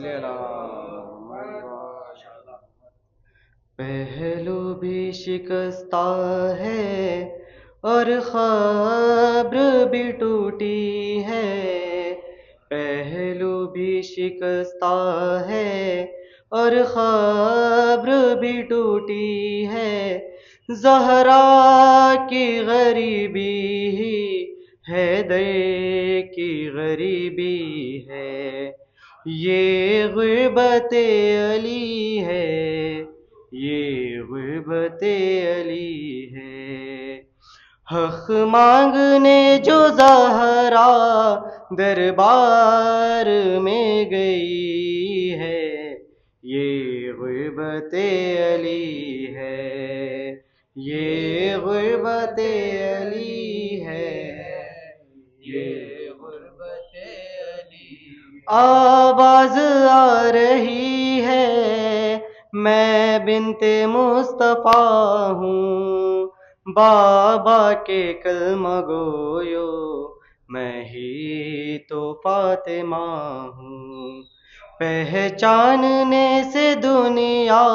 صلی اللہ پہلو بھی شکستہ ہے اور خبر بھی ٹوٹی ہے، پہلو بھی شکستہ ہے اور خبر بھی ٹوٹی ہے، زہرا کی غریبی ہی حیدر کی غریبی ہے، یہ غربت علی ہے، یہ غربت علی ہے۔ حق مانگنے جو زہرا دربار میں گئی ہے، یہ غربت علی ہے، یہ غربت علی ہے، یہ غربت علی۔ آواز آ رہی ہے میں بنت مصطفیٰ ہوں، بابا کے کلمہ گویو میں ہی تو فاطمہ ہوں، پہچاننے سے دنیا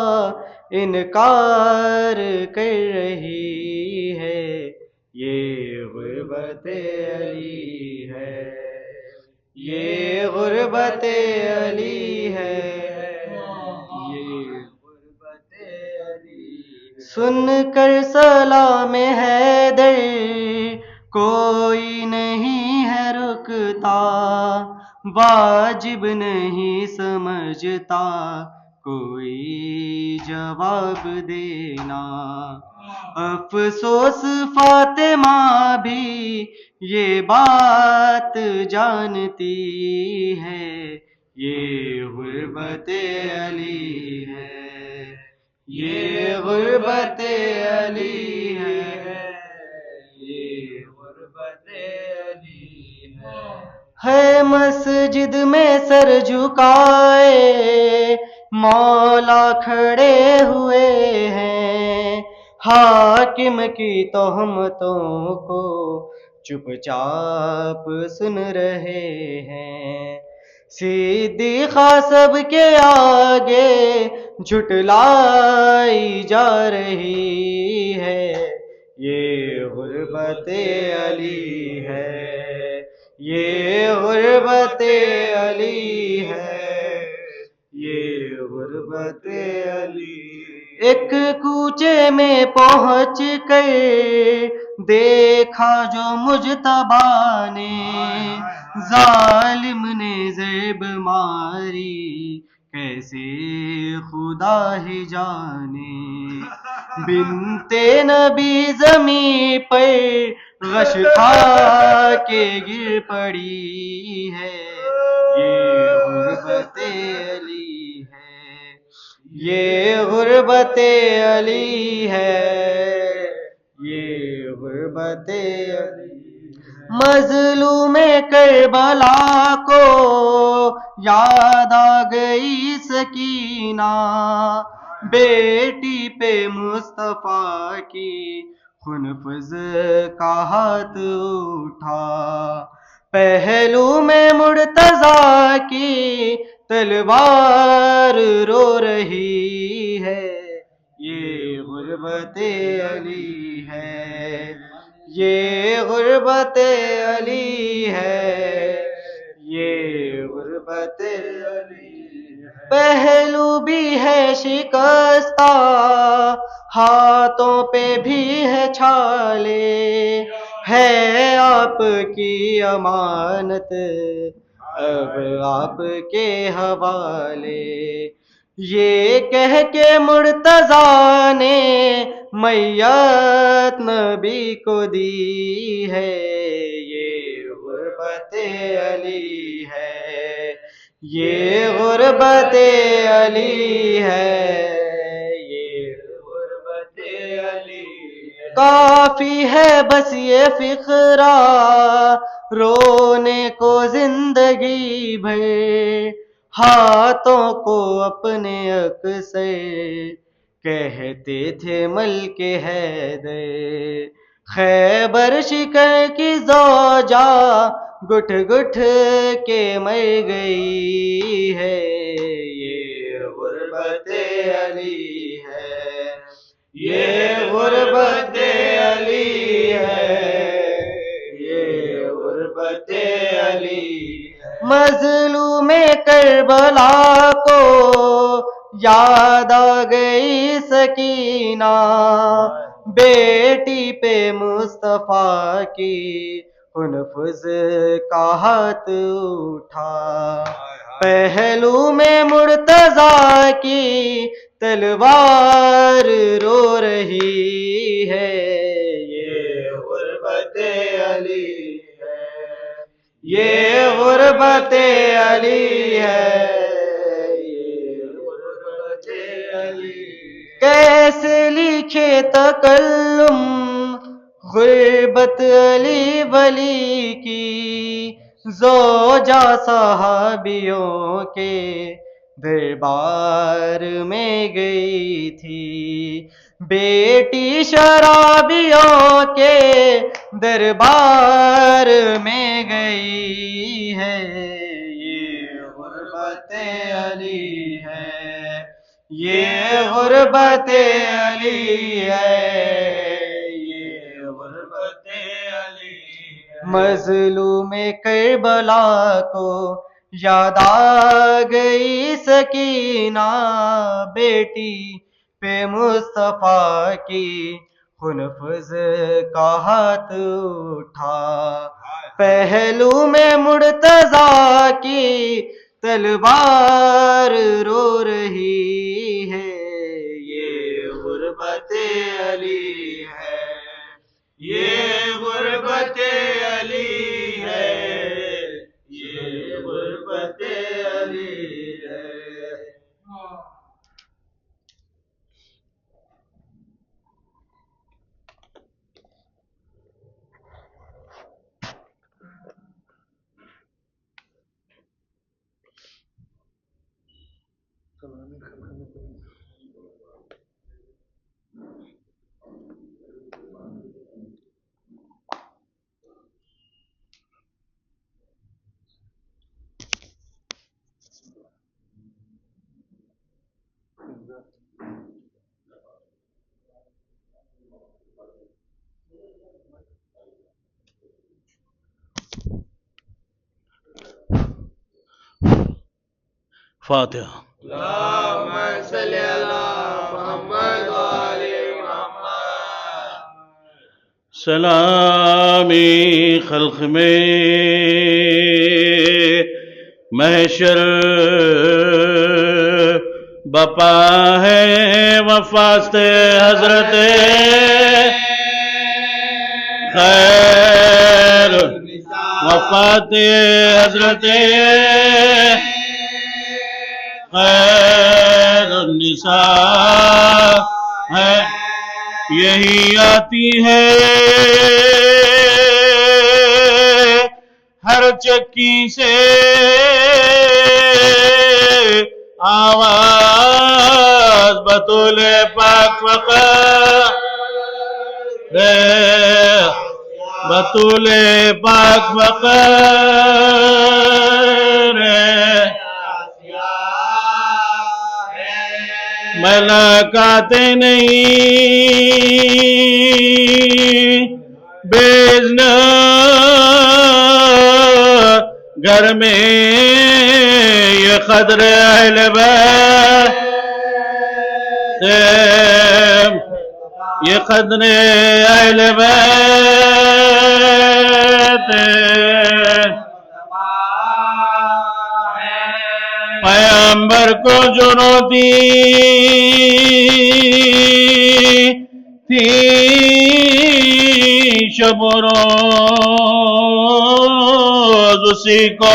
انکار کر رہی ہے، یہ غربت علی ہے، یہ غربت علی ہے، یہ غربت علی۔ سن کر سلام حیدر کوئی نہیں ہے رکتا، واجب نہیں سمجھتا کوئی جواب دینا، افسوس فاطمہ بھی یہ بات جانتی ہے، یہ غربت علی ہے، یہ غربت علی ہے، یہ غربت علی ہے۔ مسجد میں سر جھکائے مولا کھڑے ہوئے ہیں، حاکم کی تہمتوں کو چپ چاپ سن رہے ہیں، صدیقہ سب کے آگے جھٹلائی جا رہی ہے، یہ غربت علی ہے، یہ غربت علی ہے، یہ غربت علی۔ ایک کوچے میں پہنچ کر دیکھا جو مجتبی نے، ظالم نے ضرب ماری کیسے خدا ہی جانے، بنت نبی زمین پر غش کھا کے گر پڑی ہے، یہ غربت علی ہے، یہ غربت علی ہے، یہ غربت علی۔ مظلوم کربلا کو یاد آ گئی سکینہ، بیٹی پہ مصطفیٰ کی خنفذ کا ہاتھ اٹھا، پہلو میں مرتضیٰ کی تلوار رو رہی ہے، یہ غربت علی ہے، یہ غربت علی ہے، یہ غربت علی ہے۔ پہلو بھی ہے شکستہ، ہاتھوں پہ بھی ہے چھالے، ہے آپ کی امانت اب آپ کے حوالے، یہ کہہ کے مرتضیٰ نے میت نبی کو دی ہے، یہ غربت علی ہے، یہ غربت علی ہے، یہ غربت علی ہے۔ کافی ہے بس یہ فقرہ رونے کو زندگی بھر، ہاتھوں کو اپنے اکثر کہتے تھے ملک حیدر، خیبر شکر کی زوجہ گٹھ گٹھ کے مر گئی ہے، علی ہے، یہ غربت علی ہے، یہ غربت علی ہے۔ مظلوم کربلا کو یاد آ گئی سکینہ، بیٹی پہ مصطفیٰ کی حنفظ کا ہاتھ اٹھا، پہلو میں مرتضیٰ کی تلوار رو رہی ہے، یہ غربت علی ہے، یہ غربت علی ہے، یہ غربت علی ہے۔ کیسے لکھے تکلم غربت علی ولی کی، زوجہ صحابیوں کے دربار میں گئی تھی، بیٹی شرابیوں کے دربار میں گئی ہے، یہ غربت علی ہے، یہ غربت علی ہے، یہ غربت علی ہے۔ مظلوم کربلا کو یاد آ گئی سکینہ، بیٹی پہ مصطفیٰ کی حنفظ کا ہاتھ اٹھا، پہلو میں مرتضیٰ کی تلوار رو رہی ہے، یہ غربت علی ہے، یہ غربت علی ہے، یہ غربت علی ہے۔ فاتحہ۔ اللہم صلی علی محمد وآل محمد۔ سلامی خلق میں محشر بپا ہے، وفاست حضرت خیر، وفات حضرت خیر النساء ہے، یہی آتی ہے ہر چکی سے آواز، بطول پاک فقط بطول پاک فقط ملاقات نہیں بیزن گھر میں یہ قدر اہل بیت، یہ قدر اہل بیت پیغمبر کو چنوتی تھی شب و روز، اسی کو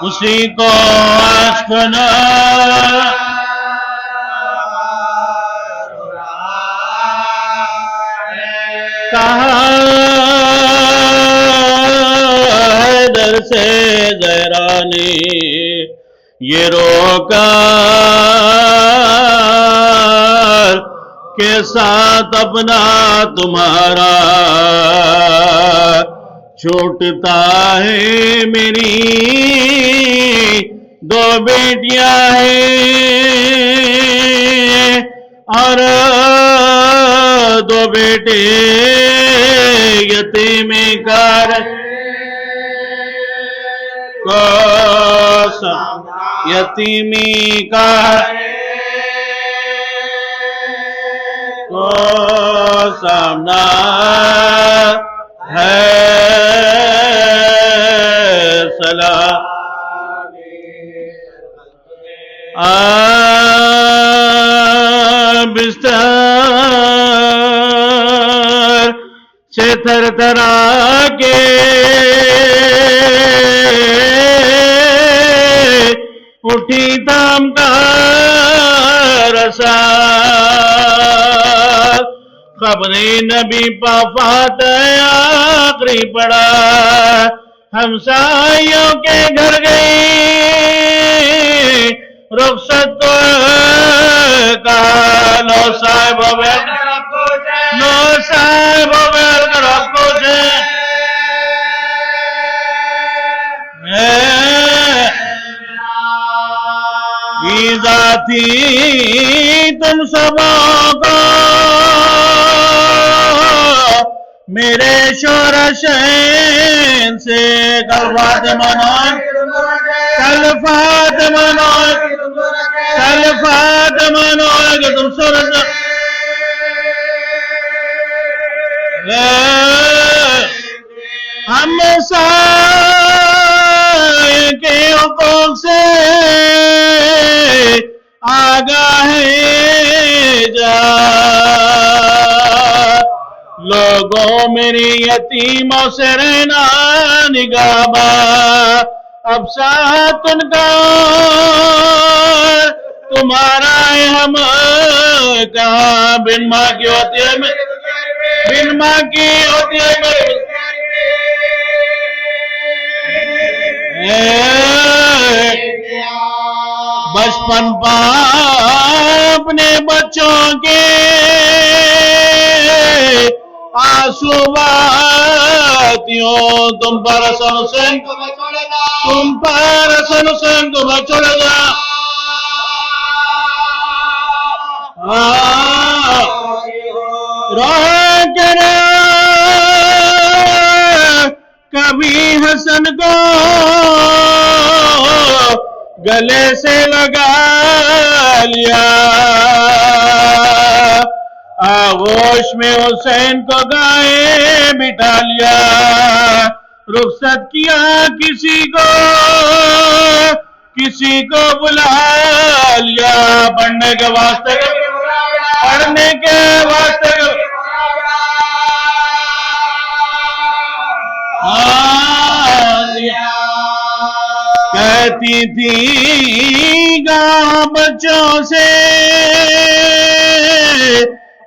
اسی کو آشکنا حیدر سے زہرانی یہ روکا کے ساتھ اپنا تمہارا چھوٹتا ہے میری دو بیٹیاں ہیں اور دو بیٹے یتیم کار یتیمی کا کو سامنا ہے بستر سے تھر تھرا کے اٹھی تام کا رسا خبر نبی پافات آخری پڑا ہمسایوں کے گھر گئی رخصت کو کہا لو صاحب رب کو ذاتی تم سبوں کو میرے شورشین سے کلفات منوئے کہ تم شورشین ہم سائے کے حقوق سے آگاہ جا لوگوں میری یتیموں سے رہنا نگاہ اب ساتھ ان کا تمہارا ہے ہم کہاں بن ماں کی ہوتی ہے بن ماں کی ہوتی ہے بچپن پا اپنے بچوں کے آنسو باتیوں تم پر حسن حسین کو بچوڑے گا روح کرے کبھی حسن کو گلے سے لگا لیا آغوش میں حسین کو گائے بٹھا لیا رخصت کیا کسی کو بلا لیا پڑھنے کے واسطے کہتی تھی گاں بچوں سے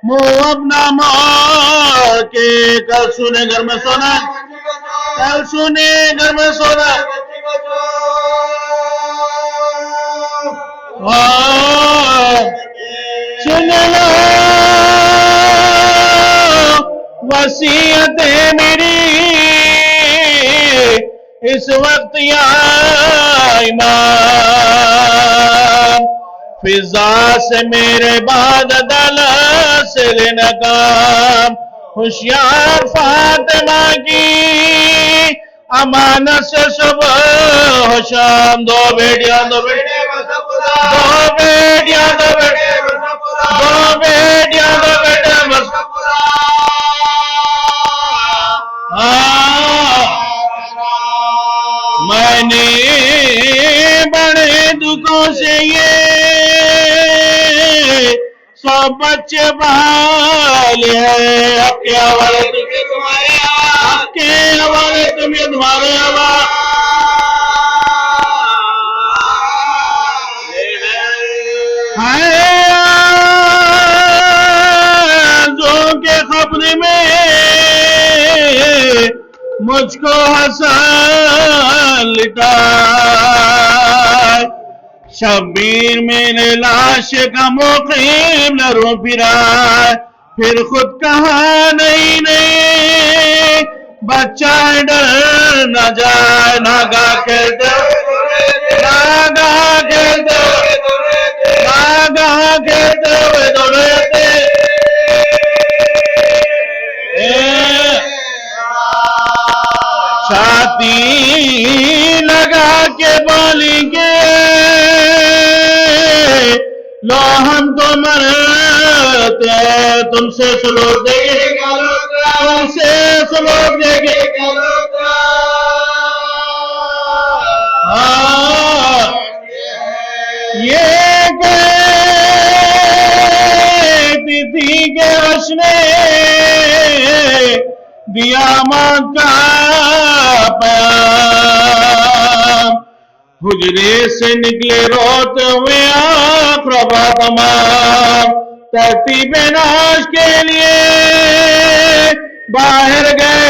منہ اپنا ماں کے کل سنے گھر میں سونا سن لو وصیت میری اس وقت یا امام فضا سے میرے بعد دلت سے لینا کام ہوشیار فاطمہ کی امانت سے صبح و شام دو بیٹیاں بس میں نے بڑے دکھوں سے یہ سب بچے پالے ہیں اب کے حوالے تمہارے کے خبر میں مجھ کو حسن لٹا شبیر میرے لاش کا مقیم نہ رو پھرا پھر خود کہا نہیں بچہ ڈر نہ جائے ناگا کھیلتے ناگا کھیلتے ناگا کھیلتے ہوئے دوڑتے چھاتی لگا کے بولیں گے لو ہم تو مرتے تم سے سلوک دیں گے تم سے سلوک دیں گے یہ کہتی تھی کہ عرش نے دیا موت کا پیام حجرے سے نکلے روتے ہوئے اقربا تمام ترتیب ناش کے لیے باہر گئے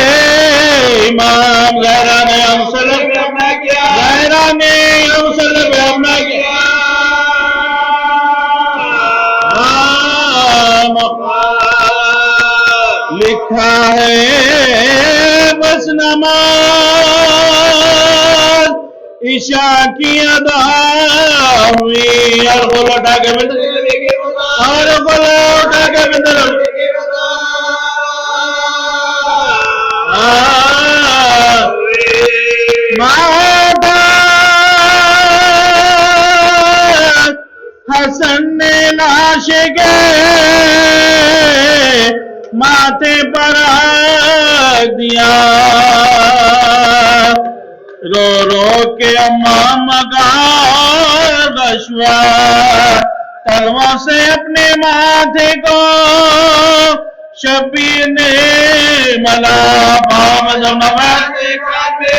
امام غیران امسلم پہ اپنا کیا غیران امسلم پہ اپنا کیا لکھا ہے بس نماز عشاء کی ادا ہوئی اور غل اٹھا کے بندر اور غل اٹھا کے بندر حسن نے لاش گئے ماتھے پر رکھ دیا رو رو کے امام کا رشوا تلووں سے اپنے ماتھے کو شبیر نے ملا پاؤں میں دم نماز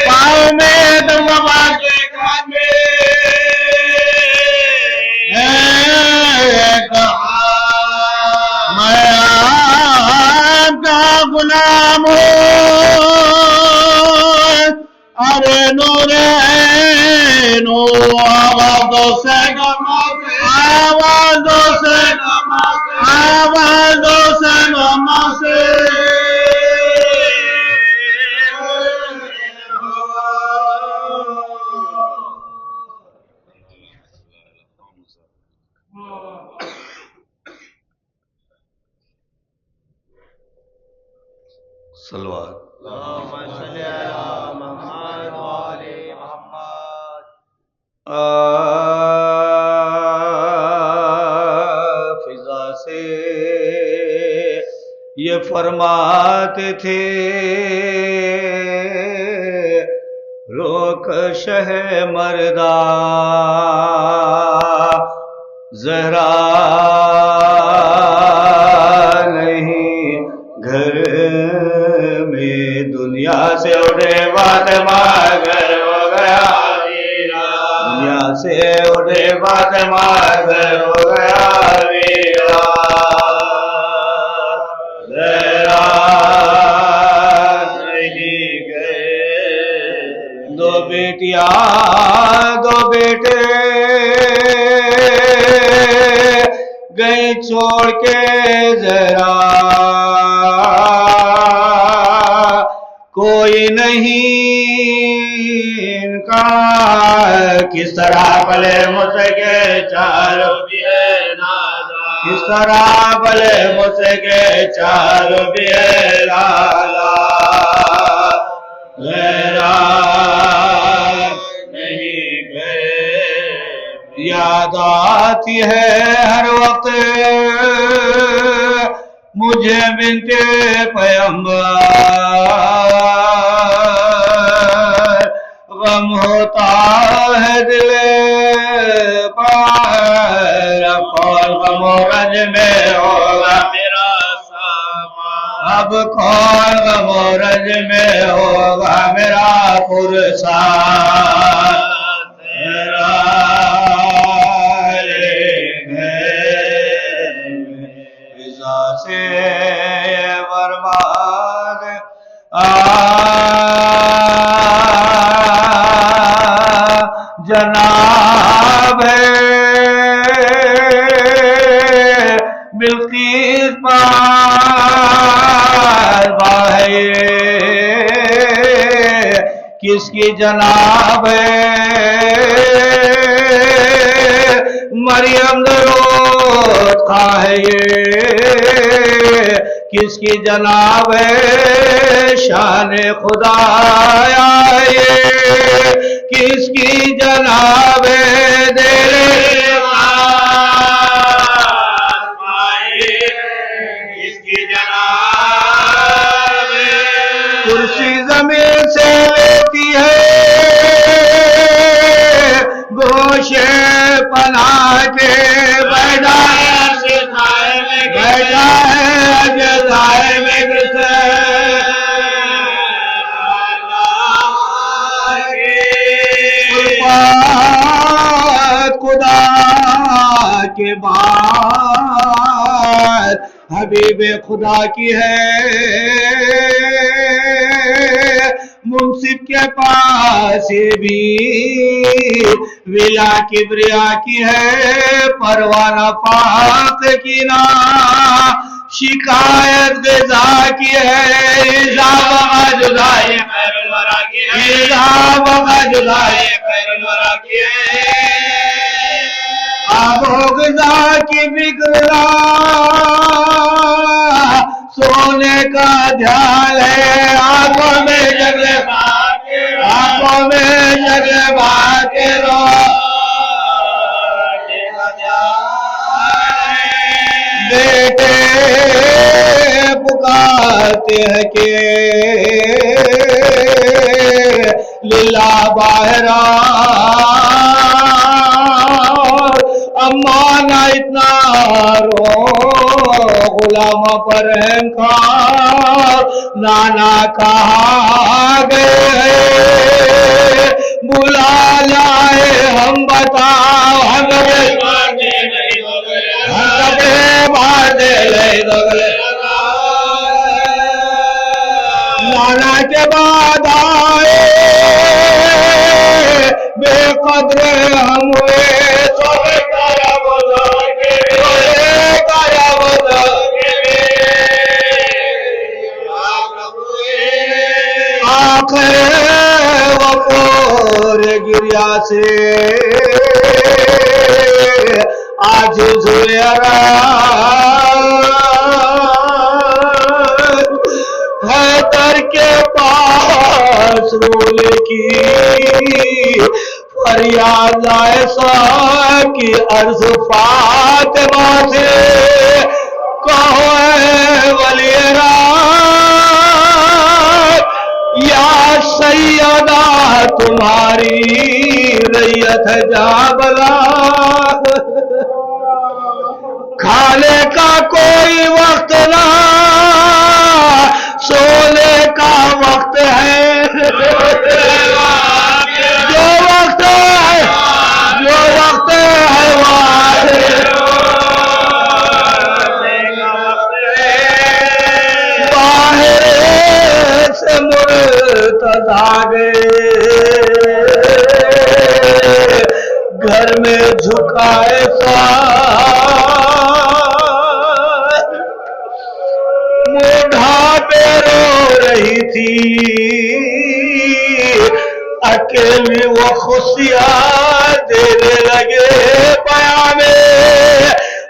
پاؤں میں دم نماز میں آپ کا غلام ہوں ارے نور آوازوں سے آوازوں سے آوازوں سے نماز صلوات اللہم صلی علی محمد وآل محمد فضا سے یہ فرماتے تھے روک شہ مردہ زہرا نہیں گھر میں دنیا سے اٹھے فاطمہ گھر ہو گیا دنیا سے اٹھے فاطمہ گھر ہو گیا زہرا نہیں گئے دو بیٹیاں دو بیٹے گئی چھوڑ کے زہرا کوئی نہیں ان کا کس طرح بھلے مجھ کے چار کس طرح بھلے مجھ کے چار لالا زہرا نہیں گئے یاد آتی ہے ہر وقت مجھے بنت پیغمبر غم ہوتا ہے دل پر کون غم و رنج میں ہوگا میرا سامان اب کون غم و رنج میں ہوگا میرا پرسان سے برباد جناب بلقیس پار بھائی کس کی جناب مریم درود خواہ ہے یہ کس کی جناب شان خدایا یہ کس کی جناب کرسی زمین سے لیتی ہے گوشے پناہ کے بیٹھا ہے جزائے میں خدا کے بعد حبیب خدا کی ہے منصف کے پاس بھی ولا کبریا کی ہے پروانہ پاک کی نا شکایت غذا کی ہے رضا بغا جدائے خیر الورا کی ہے رضا بغا جدائے خیر الورا کی ہے آب و غذا کی فکر سونے کا دھیان ہے آنکھوں میں جگہ آنکھوں میں جگہ بات رو بیٹے پکارتے ہیں کہ لیلا باہرہ امانا اتنا رو غلام پر ہم کھا نانا کہا گئے بلا جائے ہم بتاؤ ہم کپڑے باندھے لے دگلے نانا کے بعد آئے بے قدر ہم ہوئے وقور گریا سے آج زویرا ہے در کے پاس رول کی فریاد ایسا کی عرض فاطمہ سے کہو اے ولی یا سیدہ تمہاری ریت ہے جابلا کھانے کا کوئی وقت نہ سونے کا وقت ہے جو وقت ہے باہر سے مرتضی گئے گھر میں جھکائے مڈھا پہ رو رہی تھی اکیلی وہ خوشیاں دینے لگے پیام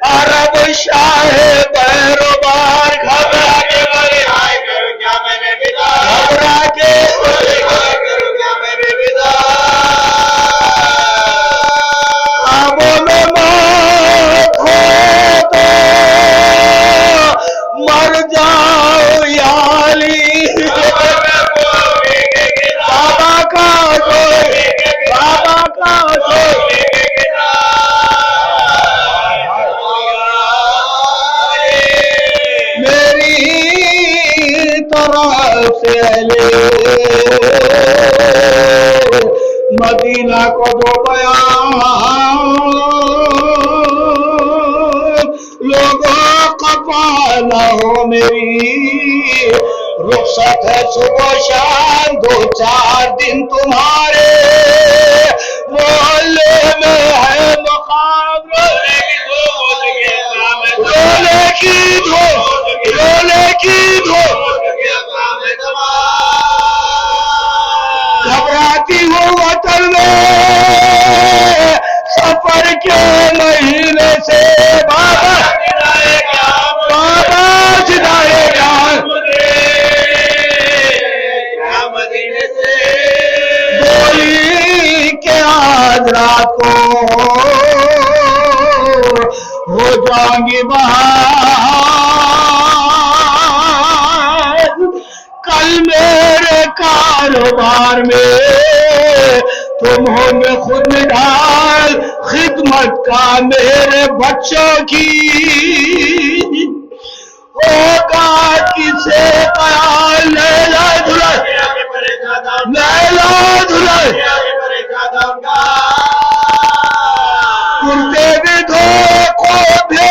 عرب شاہ بیروبار گھبرا کے بڑی آئے کرو کیا میں نے بدا گھبرا کے بڑی آئے کرو کیا میں نے بدا آبوں میں موت ہو تو مر جاؤ یالی بابا کا مدینہ کو دو بیان لوگوں قفا نہ ہو میری رخصت ہے صبح شام 2-4 دن تمہارے محلے میں ہے مقام رولے کی دھو کے مہینے سے بابا ستارے جان بولی کہ آج رات کو ہو جاؤں گی بہار کل میرے کاروبار میں تم ہو میں خود ڈال خدمت کا میرے بچوں کی ہوگا کسے خیال لیلا دلہن لیلا دلہن کرتے بھی دھو کو بھی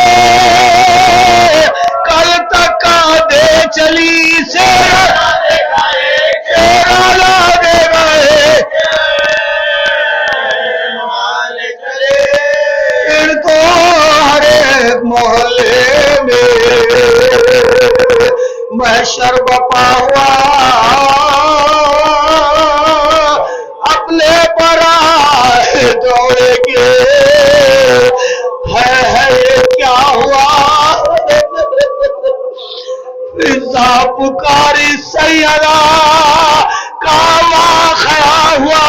کل تک کا دے چلی سیرا لا دے گئے ان کو ہر ایک محلے میں محشر بپا ہوا اپنے برائے دوڑے کے ہے کیا ہوا فضا پکاری سیدہ کا واقعہ ہوا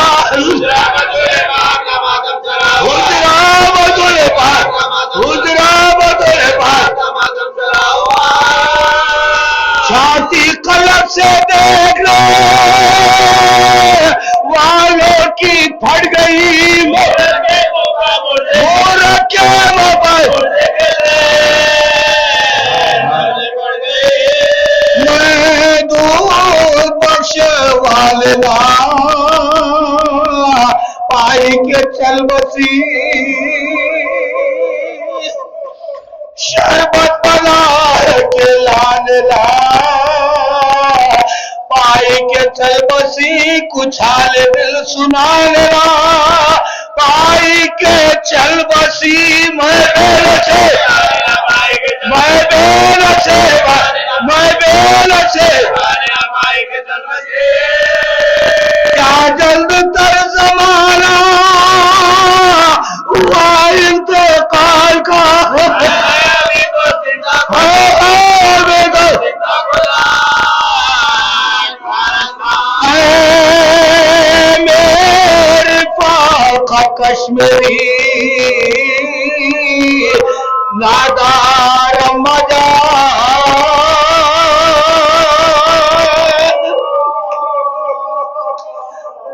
چھاتی قلب سے دیکھ لو والوں کی پھٹ گئی مور کے موبائل میں دودھ بخش والدہ پائی کے چل بسی شربت بنا کے لانے لا پائی کے چل بسی کچھ حال دل سنانے لا پائی کے چل بسی میں کیا جلد تر زمانہ ہوا انتقال کا میرے فاقہ کشمیری نادار مجا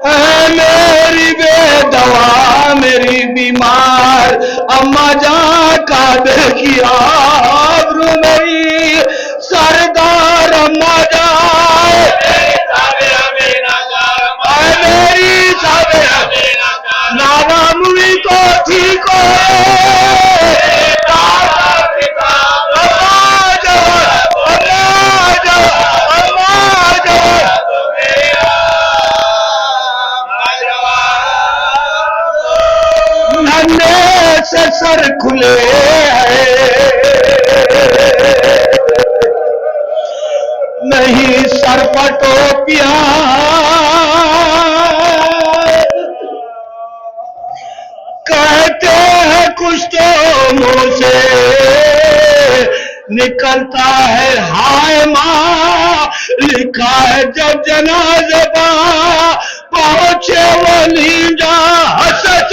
میری بے دوا میری بیمار اما جان کا دیکھیا آبرو میری سردار اما جان میری سابر نانا موی کو ٹھیک ہو سے سر کھلے ہیں نہیں سر پٹوپیاں کہتے ہیں کچھ تو منہ سے نکلتا ہے ہائے ماں لکھا ہے جب جنازے پہنچے وہ نیجا حسرت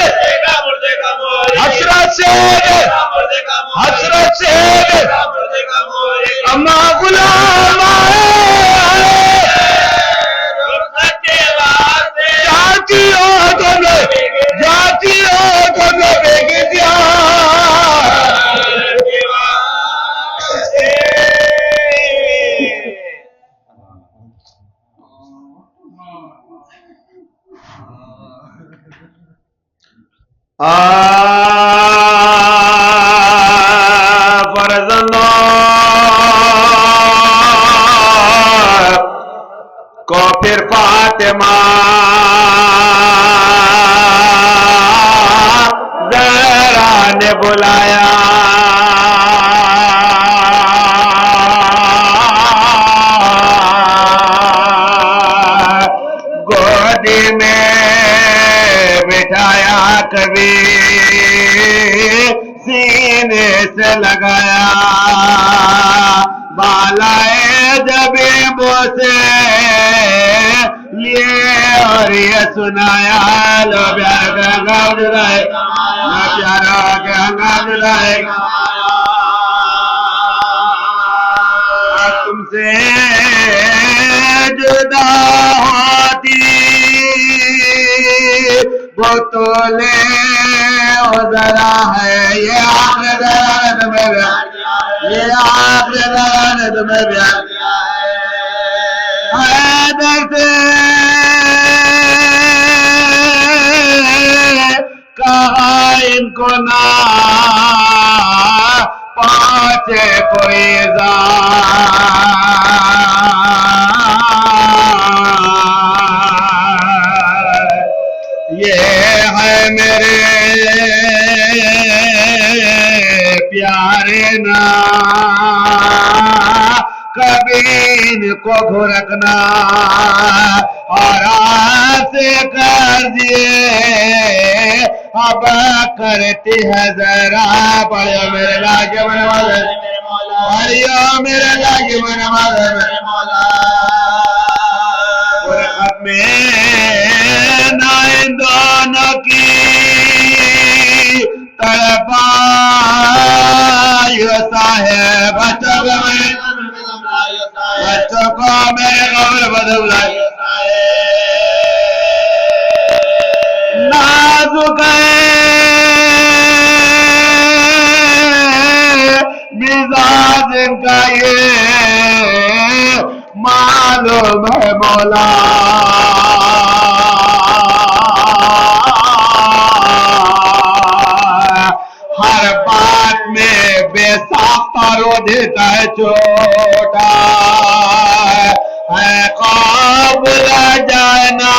سے اما غلام جاتی ہو تو لبے گی دیا فرض اللہ کو پھر فاطمہ زہرا نے بلایا گودی میں بٹھایا کبھی سینے سے لگایا بالائے جبیبوں سے لیے اور یہ سنایا لو پیارا کے ہنگام دلائے لو پیارا کے ہنگام دلائے تم سے جدا ہوتی وہ تو لے ذرا ہے یہ آخر درانے تمہیں بیان یہ آخر درانے تمہیں بیان حیدر سے کہا ان کو نہ پہنچے کوئی یہ ہے میرے پیارے نا کبھی ان کو گھرکنا اور سے کر دیے اب کرتی ہے ذرا پڑھو میرے لاجے من والے پڑھو میرے لاجے من والے غرقت میں نہ ان دونوں کی تڑپائیو صاحب بچوں کو میرے قبر بدل لائے نازک مزاج ان کا یہ معلوم ہے مولا ہر بات میں بے ساختہ رو دیتا ہے چھوٹا ہے قابل جانا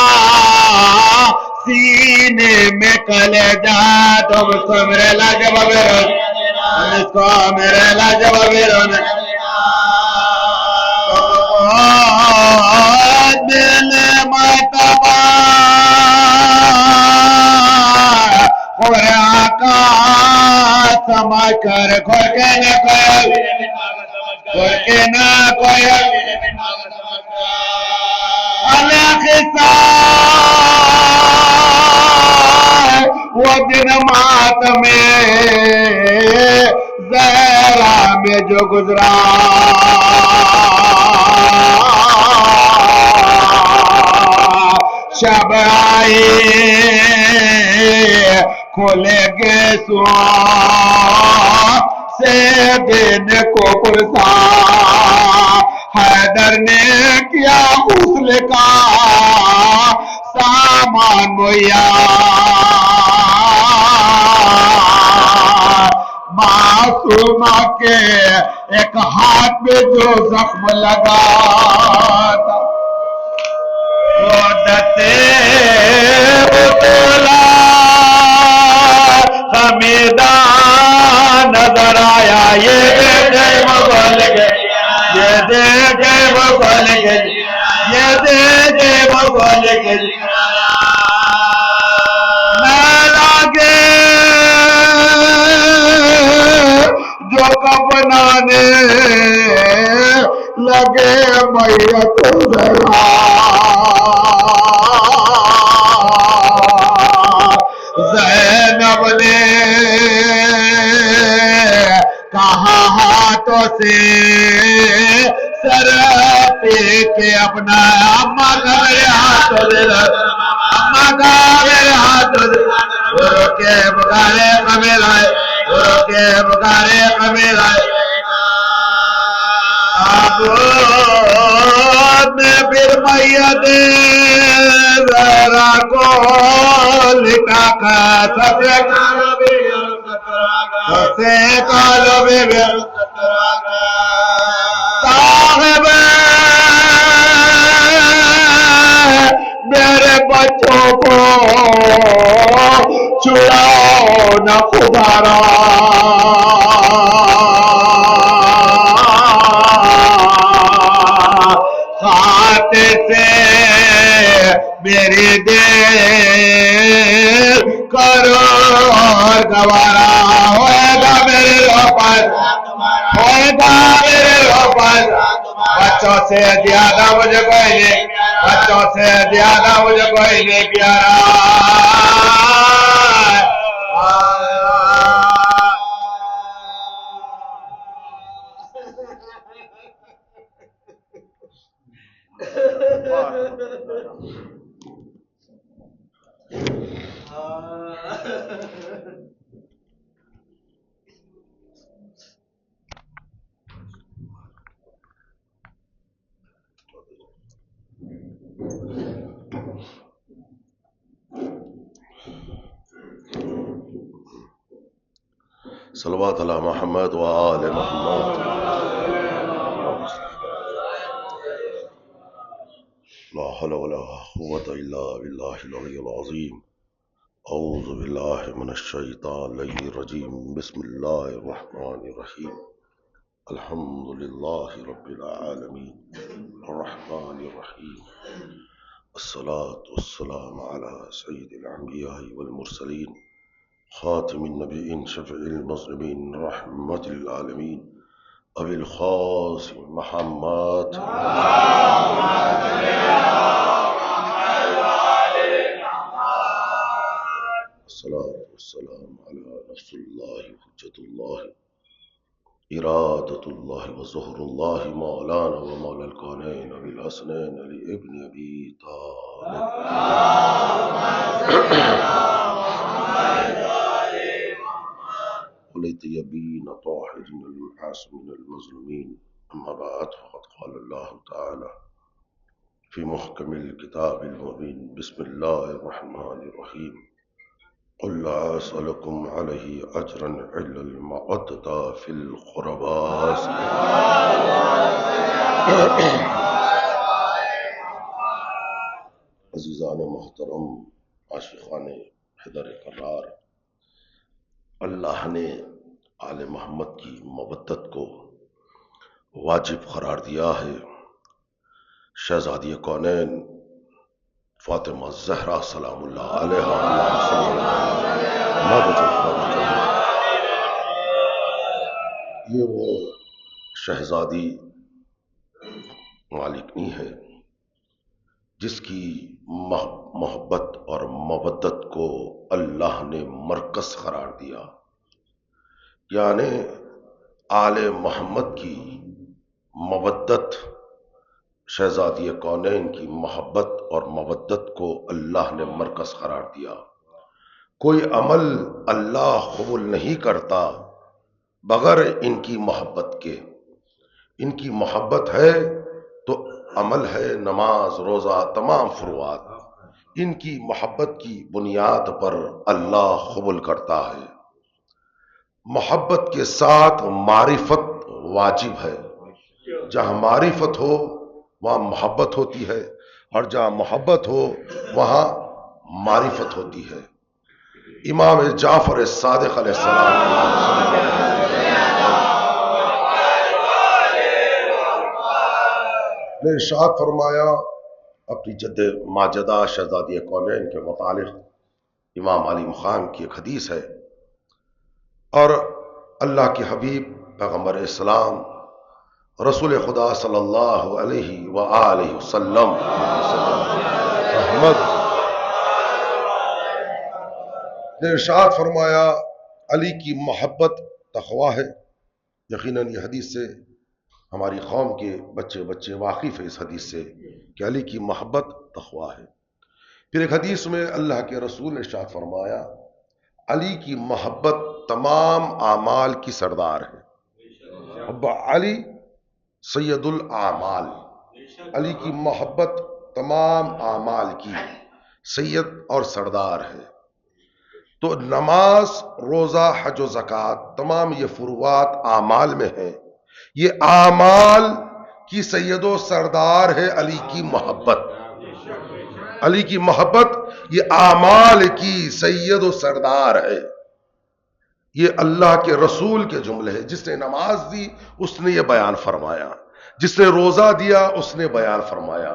سینے میں کلیجہ تم کو میرے لاجب بیرون اس کو میرے لاجب بیرون دل مرتبہ اور آقا سمجھ کر کھول کے نہ کوئی کھول کے نہ کوئی وہ دن ماتمے زہرا میں جو گزرا شب آئی کھولے گے سے دن کو پرسا حیدر نے کیا غسل کا سامان مہیا معصومہ کے ایک ہاتھ میں جو زخم لگا تھا وہ دتے بطولہ حمیدہ نظر آیا یہ دیکھے مغل کے یہ دیکھے مغل کے یہ دیکھے مغل کے میں لاگے جو کفنانے لگے میت ذرا زینب نے کہا ہاتھوں سے سر پہ کے اپنا اماں کا میرے ہاتھوں دے اماں کا میرے ہاتھوں دے رو کے بکارے قبیل آئے رو کے بکارے قبیل آئے میں پھر میت ذرا کو لٹا کر ستے کالو بے صاحب میرے بچوں کو چھڑاؤ نہ خدا را میری دل کرو اور گوارا ہوئے گا میرے روپن ہوئے گا میرے روپن بچوں سے زیادہ مجھے کوئی نہیں بچوں سے زیادہ مجھے کوئی نہیں پیارا صلوات علی محمد و آل محمد. لا حول ولا قوة إلا بالله العلي العظيم. أعوذ بالله من الشيطان الرجيم. بسم الله الرحمن الرحيم. الحمد لله رب العالمين الرحمن الرحيم. الصلاة والسلام على سيد الأنبياء والمرسلين خاتم النبيين شفيع المذنبين رحمة للعالمين أبي الخاص محمد. الصلاة والسلام على رسول الله حجة الله إرادة الله وظهر الله مولانا ومولى الكونين أبي الحسنين لابن أبي طالب. ولطيبين طاهرين المعصومين المظلومين. أما بعد فقد قال الله تعالى في محكم الكتاب المبين. بسم الله الرحمن الرحيم. قل لا أسألكم عليه أجرا إلا المودة في القربى. عزیزان محترم، عاشقان حیدر کرار، اللہ نے آل محمد کی مودت کو واجب قرار دیا ہے. شہزادی کونین فاطمہ زہرا سلام اللہ علیہا یہ وہ شہزادی مالکنی ہے جس کی محبت اور مودت کو اللہ نے مرکز قرار دیا. یعنی آل محمد کی مودت، شہزادی کونین کی محبت اور مودت کو اللہ نے مرکز قرار دیا. کوئی عمل اللہ قبول نہیں کرتا بغیر ان کی محبت کے. ان کی محبت ہے تو عمل ہے، نماز روزہ تمام فروعات ان کی محبت کی بنیاد پر اللہ قبول کرتا ہے. محبت کے ساتھ معرفت واجب ہے. جہاں معرفت ہو وہاں محبت ہوتی ہے، اور جہاں محبت ہو وہاں معرفت ہوتی ہے. امام جعفر صادق علیہ السلام نے ارشاد فرمایا اپنی جد ماجدہ شہزادی کونین کے متعلق. امام علی مقام کی ایک حدیث ہے، اور اللہ کے حبیب پیغمبر اسلام رسول خدا صلی اللہ علیہ وآلہ وسلم احمد نے ارشاد فرمایا علی کی محبت تقویٰ ہے. یقیناً یہ حدیث سے ہماری قوم کے بچے واقف ہیں اس حدیث سے کہ علی کی محبت تقویٰ ہے. پھر ایک حدیث میں اللہ کے رسول نے ارشاد فرمایا علی کی محبت تمام اعمال کی سردار ہے. حب علی سید الاعمال، علی کی محبت تمام اعمال کی سید اور سردار ہے. تو نماز روزہ حج و زکوٰۃ تمام یہ فروعات اعمال میں ہیں. یہ اعمال کی سید و سردار ہے علی کی محبت. علی کی محبت یہ اعمال کی سید و سردار ہے. یہ اللہ کے رسول کے جملے ہیں. جس نے نماز دی اس نے یہ بیان فرمایا، جس نے روزہ دیا اس نے بیان فرمایا.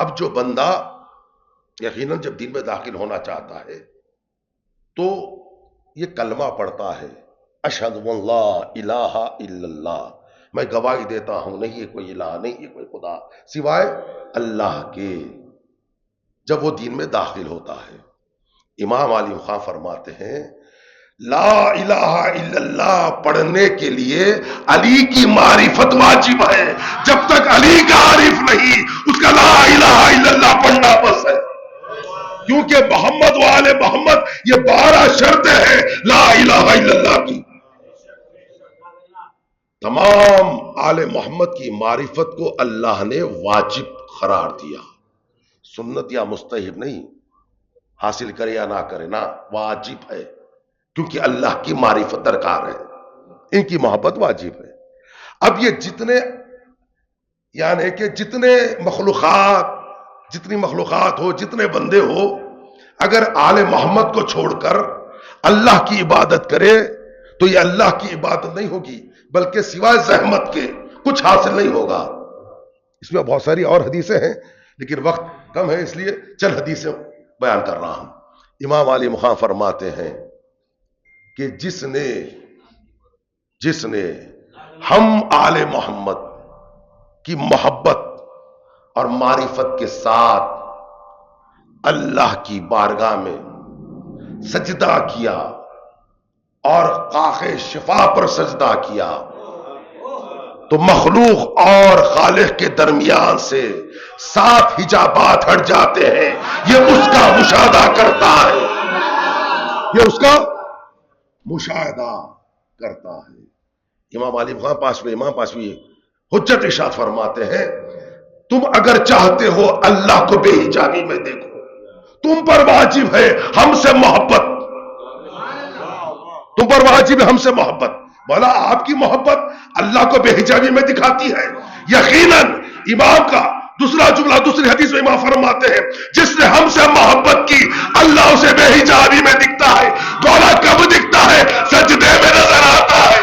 اب جو بندہ یقیناً جب دین میں داخل ہونا چاہتا ہے تو یہ کلمہ پڑھتا ہے، اشہد ان لا الہ الا اللہ، میں گواہی دیتا ہوں نہیں ہے کوئی الہ، نہیں ہے کوئی خدا سوائے اللہ کے. جب وہ دین میں داخل ہوتا ہے، امام علی خان فرماتے ہیں لا الہ الا اللہ پڑھنے کے لیے علی کی معرفت واجب ہے. جب تک علی کا عارف نہیں اس کا لا الہ الا اللہ پڑھنا بس ہے، کیونکہ محمد و آل محمد یہ 12 شرطیں ہیں لا الہ الا اللہ کی. تمام آل محمد کی معرفت کو اللہ نے واجب قرار دیا، سنت یا مستحب نہیں، حاصل کرے یا نہ کرے، نہ واجب ہے، کیونکہ اللہ کی معرفت درکار ہے، ان کی محبت واجب ہے. اب یہ جتنے یعنی کہ جتنے مخلوقات ہو، جتنے بندے ہو، اگر آل محمد کو چھوڑ کر اللہ کی عبادت کرے تو یہ اللہ کی عبادت نہیں ہوگی، بلکہ سوائے زحمت کے کچھ حاصل نہیں ہوگا. اس میں بہت ساری اور حدیثیں ہیں لیکن وقت کم ہے اس لیے چند حدیثیں بیان کر رہا ہوں. امام علی مقام فرماتے ہیں کہ جس نے ہم آل محمد کی محبت اور معرفت کے ساتھ اللہ کی بارگاہ میں سجدہ کیا اور خاک شفا پر سجدہ کیا تو مخلوق اور خالق کے درمیان سے 7 حجابات ہٹ جاتے ہیں. یہ اس کا مشاہدہ کرتا ہے، یہ اس کا مشاہدہ کرتا ہے. امام علی امام پاشوی حجت ارشاد فرماتے ہیں تم اگر چاہتے ہو اللہ کو بے حجابی میں دیکھو، تم پر واجب ہے ہم سے محبت، تم پر واجب ہے ہم سے محبت. مولا آپ کی محبت اللہ کو بے حجابی میں دکھاتی ہے. یقیناً امام کا دوسرا جملہ دوسری حدیث میں امام فرماتے ہیں جس نے ہم سے محبت کی اللہ اسے بے حجابی میں دکھتا ہے. مولا کب دکھتا ہے؟ سجدے میں نظر آتا ہے.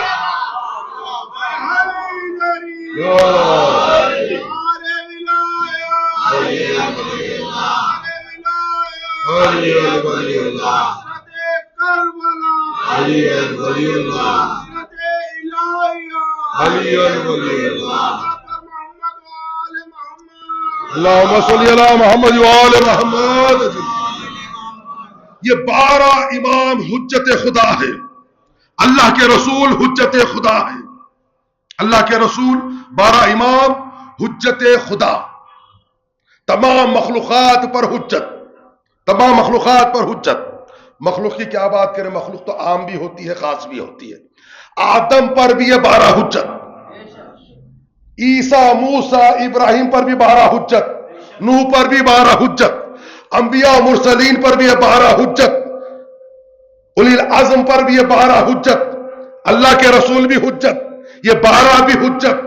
اللہم صلی علی محمد وآل محمد. یہ 12 امام حجت خدا ہے، اللہ کے رسول حجت خدا ہے. اللہ کے رسول 12 امام حجت خدا، تمام مخلوقات پر حجت، تمام مخلوقات پر حجت. مخلوق کی کیا بات کریں، مخلوق تو عام بھی ہوتی ہے خاص بھی ہوتی ہے. آدم پر بھی یہ 12 حجت، عیسیٰ موسیٰ ابراہیم پر بھی 12 حجت، نوح پر بھی 12 حجت، انبیاء و مرسلین پر بھی یہ 12 حجت، اولی العزم پر بھی یہ 12 حجت، اللہ کے رسول بھی حجت، یہ 12 بھی حجت،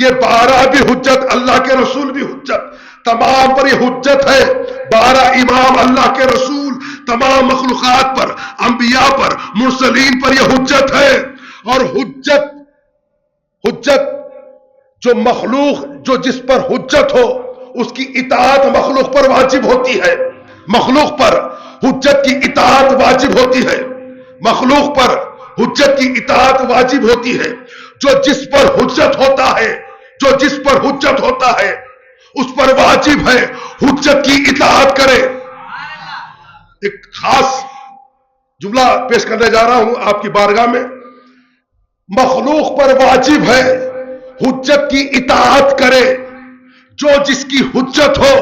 یہ 12 بھی حجت، اللہ کے رسول بھی حجت. تمام پر یہ حجت ہے. 12 امام اللہ کے رسول تمام مخلوقات پر، انبیاء پر، مرسلین پر یہ حجت ہے. اور حجت جو مخلوق جو جس پر حجت ہو اس کی اطاعت مخلوق پر واجب ہوتی ہے. مخلوق پر حجت کی اطاعت واجب ہوتی ہے، مخلوق پر حجت کی اطاعت واجب ہوتی ہے. جو جس پر حجت ہوتا ہے، جو جس پر حجت ہوتا ہے اس پر واجب ہے حجت کی اطاعت کرے. ایک خاص جملہ پیش کرنے جا رہا ہوں آپ کی بارگاہ میں. مخلوق پر واجب ہے حجت کی اطاعت کرے، جو جس کی حجت ہو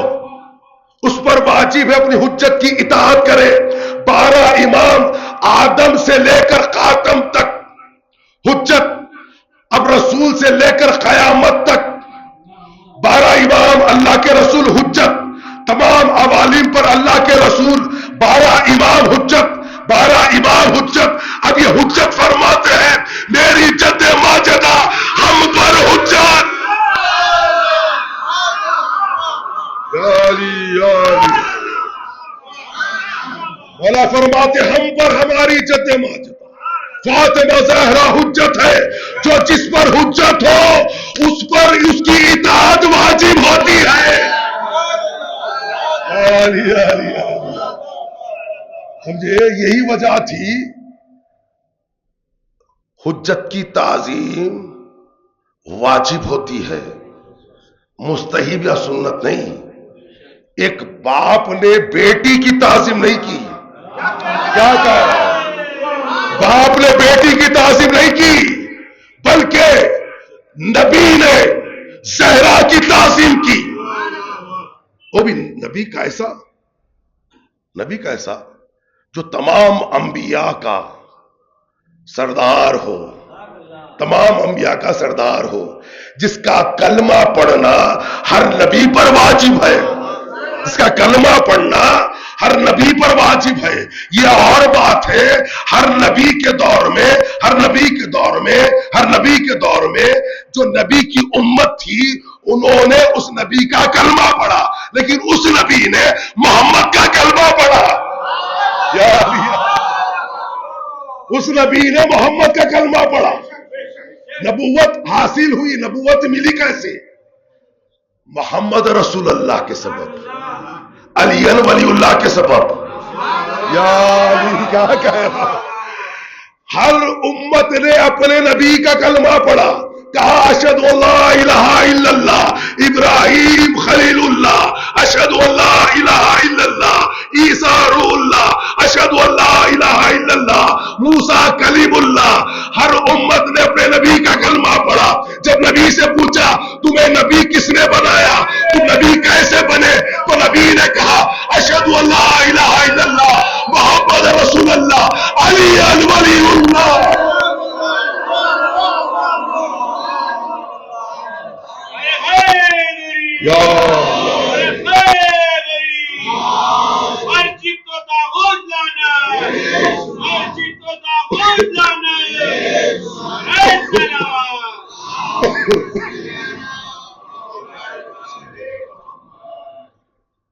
اس پر واجب ہے اپنی حجت کی اطاعت کرے. 12 امام آدم سے لے کر خاتم تک حجت، اب رسول سے لے کر قیامت تک 12 امام اللہ کے رسول حجت. تمام عوالم پر اللہ کے رسول 12 امام حجت، 12 امام حجت. اب یہ حجت فرماتے ہیں میری جد ماجدہ ہم پر حجت. مولا فرماتے ہم پر ہماری جد ماجدہ فاطمہ زہرا حجت ہے. جو جس پر حجت ہو اس پر اس کی اطاعت واجب ہوتی ہے. علی علی علی۔ سمجھے، یہی وجہ تھی حجت کی تعظیم واجب ہوتی ہے، مستحب یا سنت نہیں۔ ایک باپ نے بیٹی کی تعظیم نہیں کی، کیا کہہ رہا ہے؟ باپ نے بیٹی کی تعظیم نہیں کی، بلکہ نبی نے زہرا کی تعظیم کی۔ وہ بھی نبی کیسا جو تمام انبیاء کا سردار ہو، تمام انبیاء کا سردار ہو، جس کا کلمہ پڑھنا ہر نبی پر واجب ہے، جس کا کلمہ پڑھنا ہر نبی پر واجب ہے۔ یہ اور بات ہے، ہر نبی کے دور میں جو نبی کی امت تھی انہوں نے اس نبی کا کلمہ پڑھا، لیکن اس نبی نے محمد کا کلمہ پڑھا۔ یا اس نبی نے محمد کا کلمہ پڑھا۔ نبوت حاصل ہوئی، نبوت ملی کیسے؟ محمد رسول اللہ کے سبب، علی ولی اللہ کے سبب۔ یا علی، کیا کہہ رہا؟ ہر امت نے اپنے نبی کا کلمہ پڑھا، کہا اشہد ان لا الہ الا اللہ، ابراہیم خلیل اللہ، اشہد ان لا الہ الا اللہ، عیسیٰ روح اللہ، اشہد ان لا الہ الا اللہ، موسیٰ کلیم اللہ۔ ہر امت نے اپنے نبی کا کلمہ پڑھا۔ جب نبی سے پوچھا تمہیں نبی کس نے بنایا، تم نبی کیسے بنے، تو نبی نے کہا اشہد ان لا الہ الا اللہ محمد رسول اللہ علی ولی اللہ۔ یا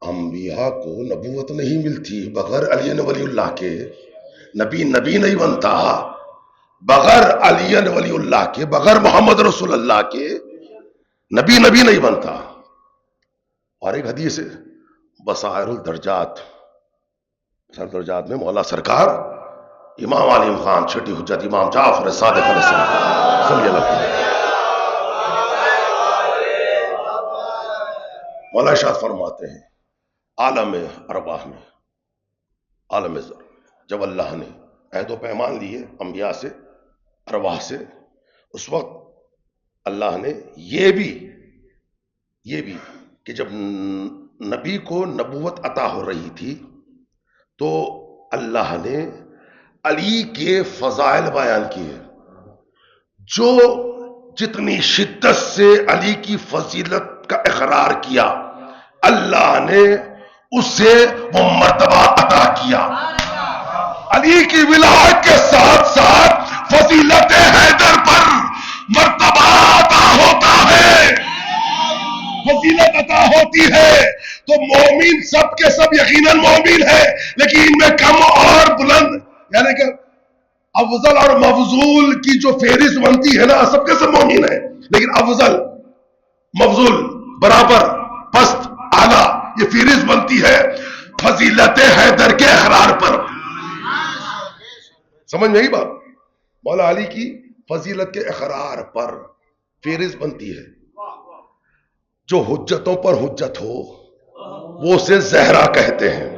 انبیاء کو نبوت نہیں ملتی بغیر علی ولی اللہ کے۔ نبی نہیں بنتا بغیر علی ولی اللہ کے، بغیر محمد رسول اللہ کے نبی نہیں بنتا۔ اور ایک حدیث ہے بصائر الدرجات میں مولا سرکار امام عالم خان چھٹی حجت امام جعفر صادق علیہ السلام صلی اللہ علیہ وسلم مولا ارشاد فرماتے ہیں عالم ارواح میں، عالم ذر، جب اللہ نے عہد و پیمان لیے انبیاء سے، ارواح سے، اس وقت اللہ نے یہ بھی کہ جب نبی کو نبوت عطا ہو رہی تھی تو اللہ نے علی کے فضائل بیان کیے، جو جتنی شدت سے علی کی فضیلت کا اقرار کیا اللہ نے اسے وہ مرتبہ عطا کیا۔ علی کی ولایت کے ساتھ ساتھ فضیلت حیدر پر مرتبہ عطا ہوتا ہے، فضیلت عطا ہوتی ہے۔ تو مومن سب کے سب یقیناً مومن ہے، لیکن ان میں کم اور بلند، یعنی کہ افضل اور مفضول کی جو فہرست بنتی ہے نا، سب کے سب مومن ہے، لیکن افضل مفضول برابر پست اعلیٰ یہ فہرست بنتی ہے فضیلت حیدر کے اقرار پر۔ سمجھ میں آئی بات؟ مولا علی کی فضیلت کے اقرار پر فہرست بنتی ہے۔ جو حجتوں پر حجت ہو وہ اسے زہرا کہتے ہیں،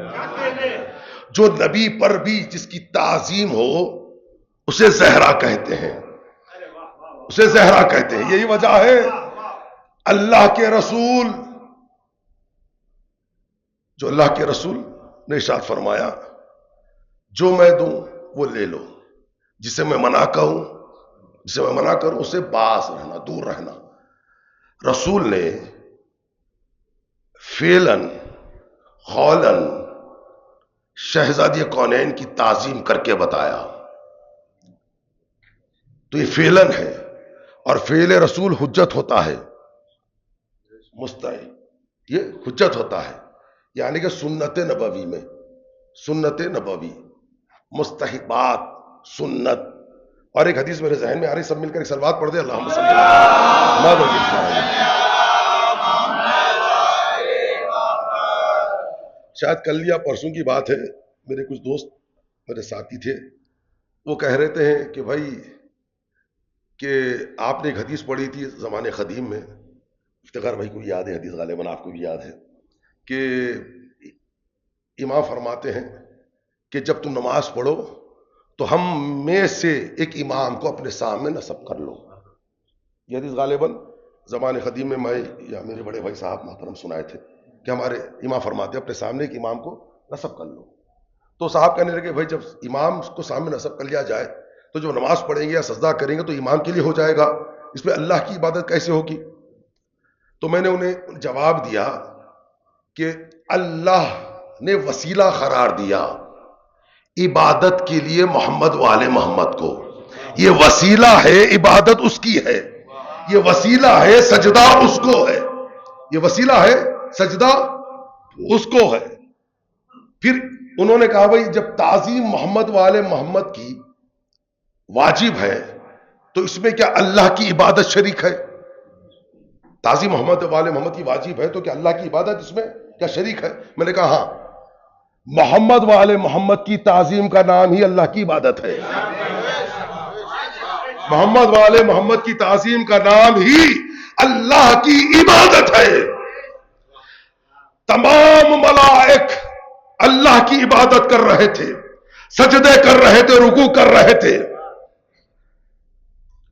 جو نبی پر بھی جس کی تعظیم ہو اسے زہرا کہتے ہیں، اسے زہرا کہتے ہیں۔ یہی وجہ ہے اللہ کے رسول، جو اللہ کے رسول نے ارشاد فرمایا جو میں دوں وہ لے لو، جسے میں منع کروں اسے باز رہنا، دور رہنا۔ رسول نے فعلاً قولاً شہزادی کونین کی تعظیم کر کے بتایا، تو یہ فعلاً ہے، اور فعل رسول حجت ہوتا ہے، مستحب، یہ حجت ہوتا ہے، یعنی کہ سنت نبوی میں، سنت نبوی، مستحبات، سنت۔ اور ایک حدیث میرے ذہن میں آ رہی، سب مل کر ایک صلوات پڑھ دیں، اللہم صلی اللہ علیہ وسلم۔ شاید کل یا پرسوں کی بات ہے، میرے کچھ دوست میرے ساتھی تھے، وہ کہہ رہے تھے کہ بھائی کہ آپ نے ایک حدیث پڑھی تھی زمانے قدیم میں، افتخار بھائی کو یاد ہے حدیث، غالباً آپ کو بھی یاد ہے، کہ امام فرماتے ہیں کہ جب تم نماز پڑھو تو ہم میں سے ایک امام کو اپنے سامنے نصب کر لو. یہ حدیث غالباً زمانے قدیم میں یا میرے بڑے بھائی صاحب محترم سنائے تھے کہ ہمارے امام فرماتے ہیں اپنے سامنے ایک امام کو نصب کر لو. تو صاحب کہنے لگے بھائی جب امام کو سامنے نصب کر لیا جائے تو جو نماز پڑھیں گے یا سجدہ کریں گے تو امام کے لیے ہو جائے گا، اس میں اللہ کی عبادت کیسے ہوگی؟ تو میں نے انہیں جواب دیا کہ اللہ نے وسیلہ قرار دیا عبادت کے لیے محمد و آل محمد کو. یہ وسیلہ ہے، عبادت اس کی ہے. یہ وسیلہ ہے، سجدہ اس کو ہے. یہ وسیلہ ہے، سجدہ اس کو ہے. پھر انہوں نے کہا بھائی جب تعظیم محمد و آل محمد کی واجب ہے تو اس میں کیا اللہ کی عبادت شریک ہے؟ تعظیم محمد و آل محمد کی واجب ہے تو کیا اللہ کی عبادت اس میں کیا شریک ہے؟ میں نے کہا ہاں، محمد و آل محمد کی تعظیم کا نام ہی اللہ کی عبادت ہے. محمد و آل محمد کی تعظیم کا نام ہی اللہ کی عبادت ہے. تمام ملائک اللہ کی عبادت کر رہے تھے، سجدے کر رہے تھے، رکوع کر رہے تھے.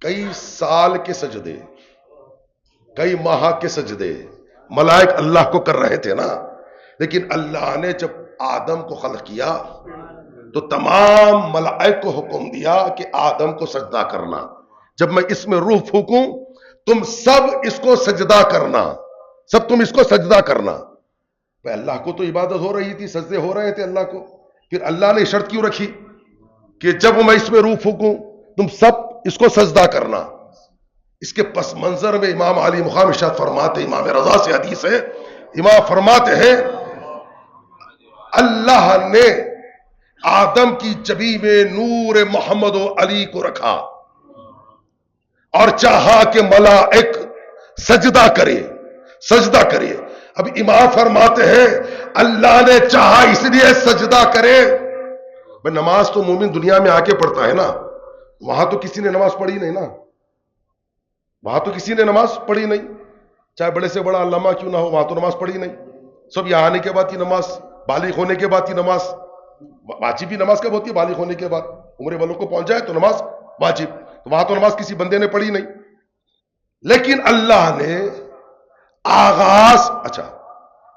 کئی سال کے سجدے، کئی ماہ کے سجدے ملائک اللہ کو کر رہے تھے نا. لیکن اللہ نے جب آدم کو خلق کیا تو تمام ملائک کو حکم دیا کہ آدم کو سجدہ کرنا. جب میں اس میں روح پھونکوں تم سب اس کو سجدہ کرنا، سب تم اس کو سجدہ کرنا. اللہ کو تو عبادت ہو رہی تھی، سجدے ہو رہے تھے اللہ کو. پھر اللہ نے شرط کیوں رکھی کہ جب میں اس میں روح پھونکوں تم سب اس کو سجدہ کرنا؟ اس کے پس منظر میں امام علی مقام ارشاد فرماتے، امام رضا سے حدیث ہے، امام فرماتے ہیں اللہ نے آدم کی جبی میں نور محمد و علی کو رکھا اور چاہا کہ ملائک سجدہ کرے، سجدہ کرے. اب امام فرماتے ہیں اللہ نے چاہا اس لیے سجدہ کرے. بھئی نماز تو مومن دنیا میں آ کے پڑھتا ہے نا، وہاں تو کسی نے نماز پڑھی نہیں نا، وہاں تو کسی نے نماز پڑھی نہیں، چاہے بڑے سے بڑا علامہ کیوں نہ ہو، وہاں تو نماز پڑھی نہیں. سب یہاں آنے کے بعد کی نماز، بالغ ہونے کے بعد کی نماز. واجب بھی نماز کب ہوتی ہے؟ بالغ ہونے کے بعد. عمر بلوغ کو پہنچ جائے تو نماز واجب. تو وہاں تو نماز کسی بندے نے پڑھی نہیں. لیکن اللہ نے آغاز، اچھا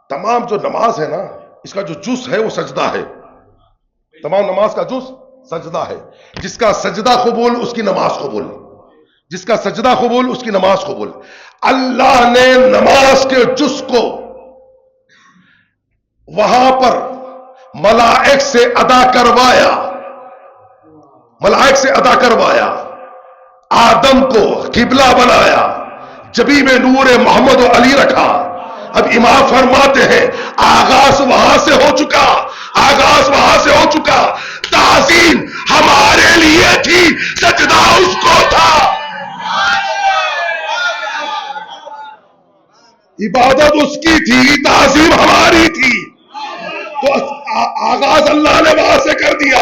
تمام جو نماز ہے نا اس کا جو جز ہے وہ سجدہ ہے. تمام نماز کا جز سجدہ ہے. جس کا سجدہ قبول اس کی نماز قبول، جس کا سجدہ قبول اس کی نماز قبول. اللہ نے نماز کے جز کو وہاں پر ملائک سے ادا کروایا، ملائک سے ادا کروایا. آدم کو قبلہ بنایا، جبی میں نور محمد و علی رکھا. اب امام فرماتے ہیں آغاز وہاں سے ہو چکا، آغاز وہاں سے ہو چکا. تعظیم ہمارے لیے تھی، سجدہ اس کو تھا. عبادت اس کی تھی، تعظیم ہماری تھی. تو آغاز اللہ نے وہاں سے کر دیا.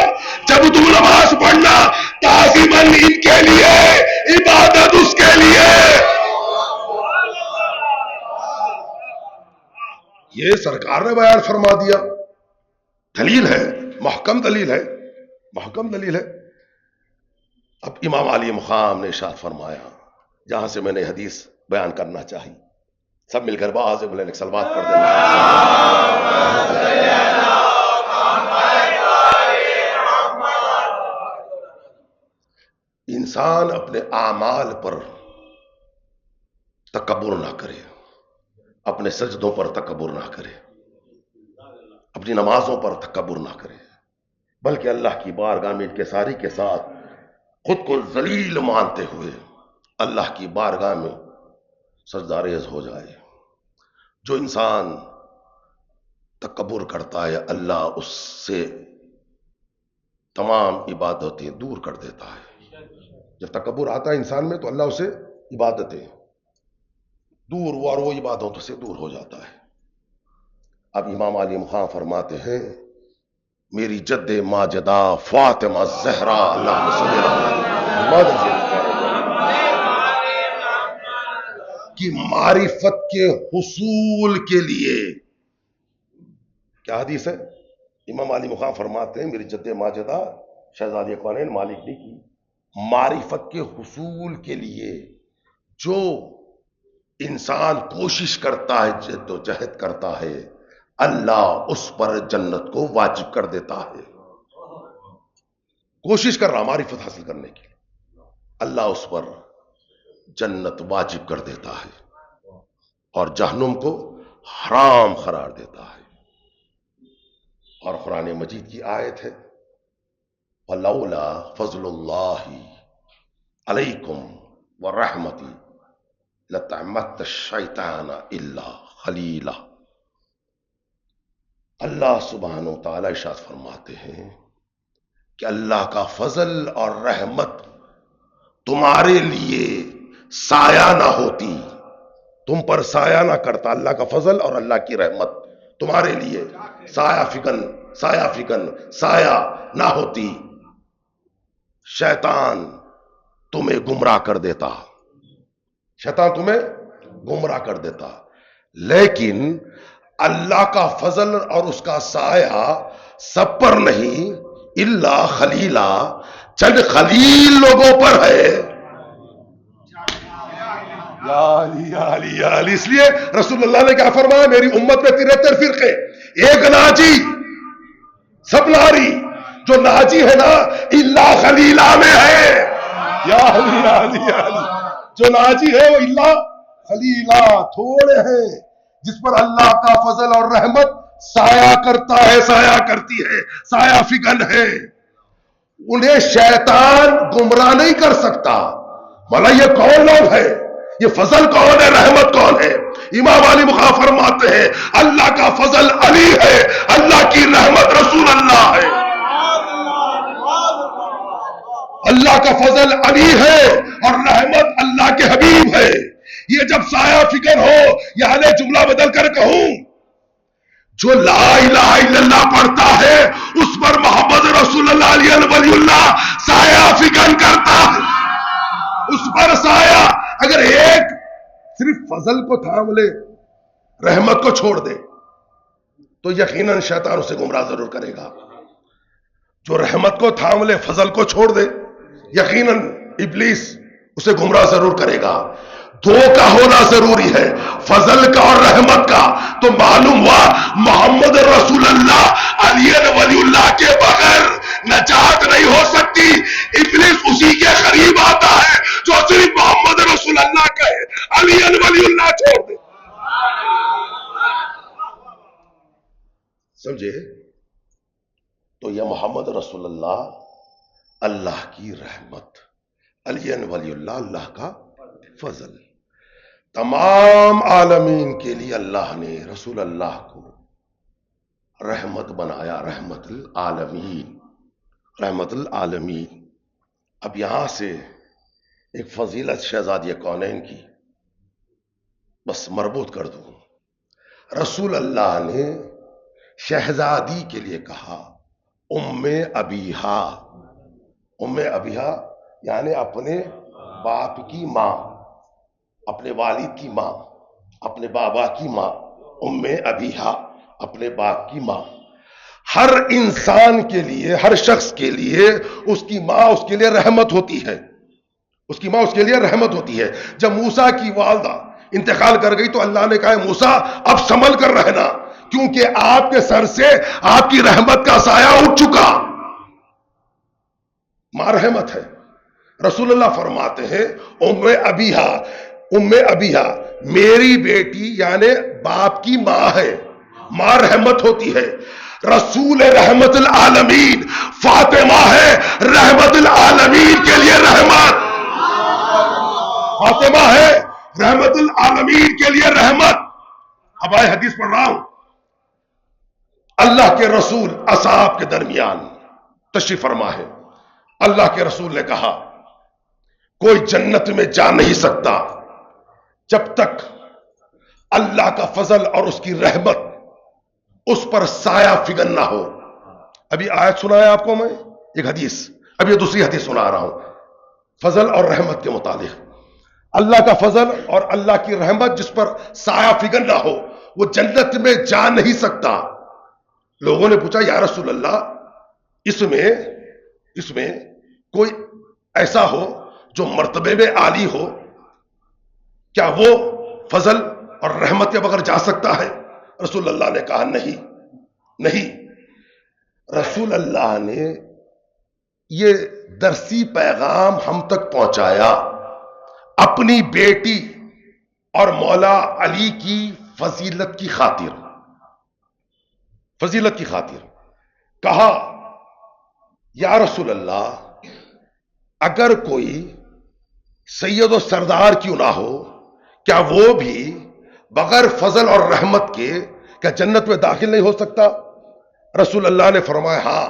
جب تو نماز پڑھنا تعظیماً ان کے لیے، عبادت اس کے لیے. یہ سرکار نے بیان فرما دیا. دلیل ہے، محکم دلیل ہے، محکم دلیل ہے. اب امام علی مقام نے ارشاد فرمایا، جہاں سے میں نے حدیث بیان کرنا چاہی، سب مل کر باز بلند صلوات پڑھ دینا. انسان اپنے اعمال پر تکبر نہ کرے، اپنے سجدوں پر تکبر نہ کرے، اپنی نمازوں پر تکبر نہ کرے، بلکہ اللہ کی بارگاہ میں انکساری کے ساتھ خود کو ذلیل مانتے ہوئے اللہ کی بارگاہ میں سجدہ ریز ہو جائے. جو انسان تکبر کرتا ہے اللہ اس سے تمام عبادتیں دور کر دیتا ہے. جب تکبر آتا ہے انسان میں تو اللہ اسے عبادتیں دور، اور وہ عبادتوں سے دور ہو جاتا ہے. اب امام علی مقام فرماتے ہیں میری جد ماجدہ فاطمہ زہرا اللہ صلی کی معرفت کے حصول کے لیے، کیا حدیث ہے؟ امام علی مقام فرماتے ہیں میری جد ماجدہ شہزادی کونین مالک نے کی معرفت کے حصول کے لیے جو انسان کوشش کرتا ہے، جد و جہد کرتا ہے، اللہ اس پر جنت کو واجب کر دیتا ہے۔ کوشش کر رہا معرفت حاصل کرنے کی، اللہ اس پر جنت واجب کر دیتا ہے اور جہنم کو حرام قرار دیتا ہے۔ اور قرآن مجید کی آیت ہے وَلَوْلَا فَضْلُ اللَّهِ عَلَيْكُمْ وَرَحْمَتِهِ لَتَعْمَتَّ الشَّيْطَانَ إِلَّا خَلِيلًا۔ اللہ سبحانہ و تعالی ارشاد فرماتے ہیں کہ اللہ کا فضل اور رحمت تمہارے لیے سایہ نہ ہوتی، تم پر سایہ نہ کرتا اللہ کا فضل اور اللہ کی رحمت تمہارے لیے سایہ فکن سایہ نہ ہوتی، شیطان تمہیں گمراہ کر دیتا، شیطان تمہیں گمراہ کر دیتا۔ لیکن اللہ کا فضل اور اس کا سایہ سب پر نہیں، الا خلیلا، چند خلیل لوگوں پر ہے۔ یا علی یا علی یا علی، اس لیے رسول اللہ نے کیا فرمایا میری امت میں 73 فرقے، ایک ناجی، سب ناری، جو ناجی ہے نا الا خلیلا میں ہے۔ یا علی یا علی یا علی، جو ناجی ہے وہ الا خلیلا، تھوڑے ہیں جس پر اللہ کا فضل اور رحمت سایہ کرتا ہے، سایہ کرتی ہے، سایہ فکن ہے، انہیں شیطان گمراہ نہیں کر سکتا۔ بھلا یہ کون لوگ ہے؟ یہ فضل کون ہے، رحمت کون ہے؟ امام علی مقام فرماتے ہیں اللہ کا فضل علی ہے، اللہ کی رحمت رسول اللہ ہے۔ اللہ کا فضل علی ہے اور رحمت اللہ کے حبیب ہے۔ یہ جب سایہ فکر ہو، یعنی جملہ بدل کر کہوں، جو لا الہ الا اللہ پڑھتا ہے اس پر محمد رسول اللہ علیہ ولی اللہ سایہ فکر کرتا ہے، اس پر سایہ۔ اگر ایک صرف فضل کو تھام لے، رحمت کو چھوڑ دے، تو یقیناً شیطان اسے گمراہ ضرور کرے گا۔ جو رحمت کو تھام لے، فضل کو چھوڑ دے، یقیناً ابلیس اسے گمراہ ضرور کرے گا۔ دو کا ہونا ضروری ہے، فضل کا اور رحمت کا۔ تو معلوم ہوا محمد رسول اللہ علی ولی اللہ کے بغیر نجات نہیں ہو سکتی۔ ابلیس اسی کے قریب آتا ہے جو صرف محمد رسول اللہ کہے، علی ولی اللہ چھوڑ دے۔ سمجھے؟ تو یہ محمد رسول اللہ اللہ کی رحمت، علی ولی اللہ اللہ کا فضل۔ تمام عالمین کے لیے اللہ نے رسول اللہ کو رحمت بنایا، رحمت العالمین، رحمت العالمین۔ اب یہاں سے ایک فضیلت شہزادی کونین کی بس مربوط کر دوں۔ رسول اللہ نے شہزادی کے لیے کہا ام ابیہا، ام ابیہا یعنی اپنے باپ کی ماں، اپنے والد کی ماں، اپنے بابا کی ماں، ام ابیہا اپنے باپ کی ماں۔ ہر انسان کے لیے، ہر شخص کے لیے اس کی ماں اس کے لیے رحمت ہوتی ہے، اس کی ماں اس کے لیے رحمت ہوتی ہے۔ جب موسیٰ کی والدہ انتقال کر گئی تو اللہ نے کہا موسیٰ اب سنبھل کر رہنا، کیونکہ آپ کے سر سے آپ کی رحمت کا سایہ اٹھ چکا۔ ماں رحمت ہے۔ رسول اللہ فرماتے ہیں ام ابیہا، ام ابیہا میری بیٹی یعنی باپ کی ماں ہے، ماں رحمت ہوتی ہے۔ رسول رحمت العالمین فاطمہ ہے، رحمت العالمین کے لیے رحمت، فاطمہ ہے رحمت العالمین کے لیے رحمت۔ اب آئے حدیث پڑھ رہا ہوں، اللہ کے رسول اصحاب کے درمیان تشریف فرما ہے۔ اللہ کے رسول نے کہا کوئی جنت میں جا نہیں سکتا جب تک اللہ کا فضل اور اس کی رحمت اس پر سایہ فگن نہ ہو. ابھی آیت سنا ہے آپ کو میں، ایک حدیث، ابھی دوسری حدیث سنا رہا ہوں فضل اور رحمت کے متعلق. اللہ کا فضل اور اللہ کی رحمت جس پر سایہ فگن نہ ہو وہ جنت میں جا نہیں سکتا. لوگوں نے پوچھا یا رسول اللہ اس میں کوئی ایسا ہو جو مرتبے میں عالی ہو، کیا وہ فضل اور رحمت کے بغیر جا سکتا ہے؟ رسول اللہ نے کہا نہیں. رسول اللہ نے یہ درسی پیغام ہم تک پہنچایا اپنی بیٹی اور مولا علی کی فضیلت کی خاطر. کہا یا رسول اللہ اگر کوئی سید و سردار کیوں نہ ہو، کیا وہ بھی بغیر فضل اور رحمت کے کیا جنت میں داخل نہیں ہو سکتا؟ رسول اللہ نے فرمایا ہاں،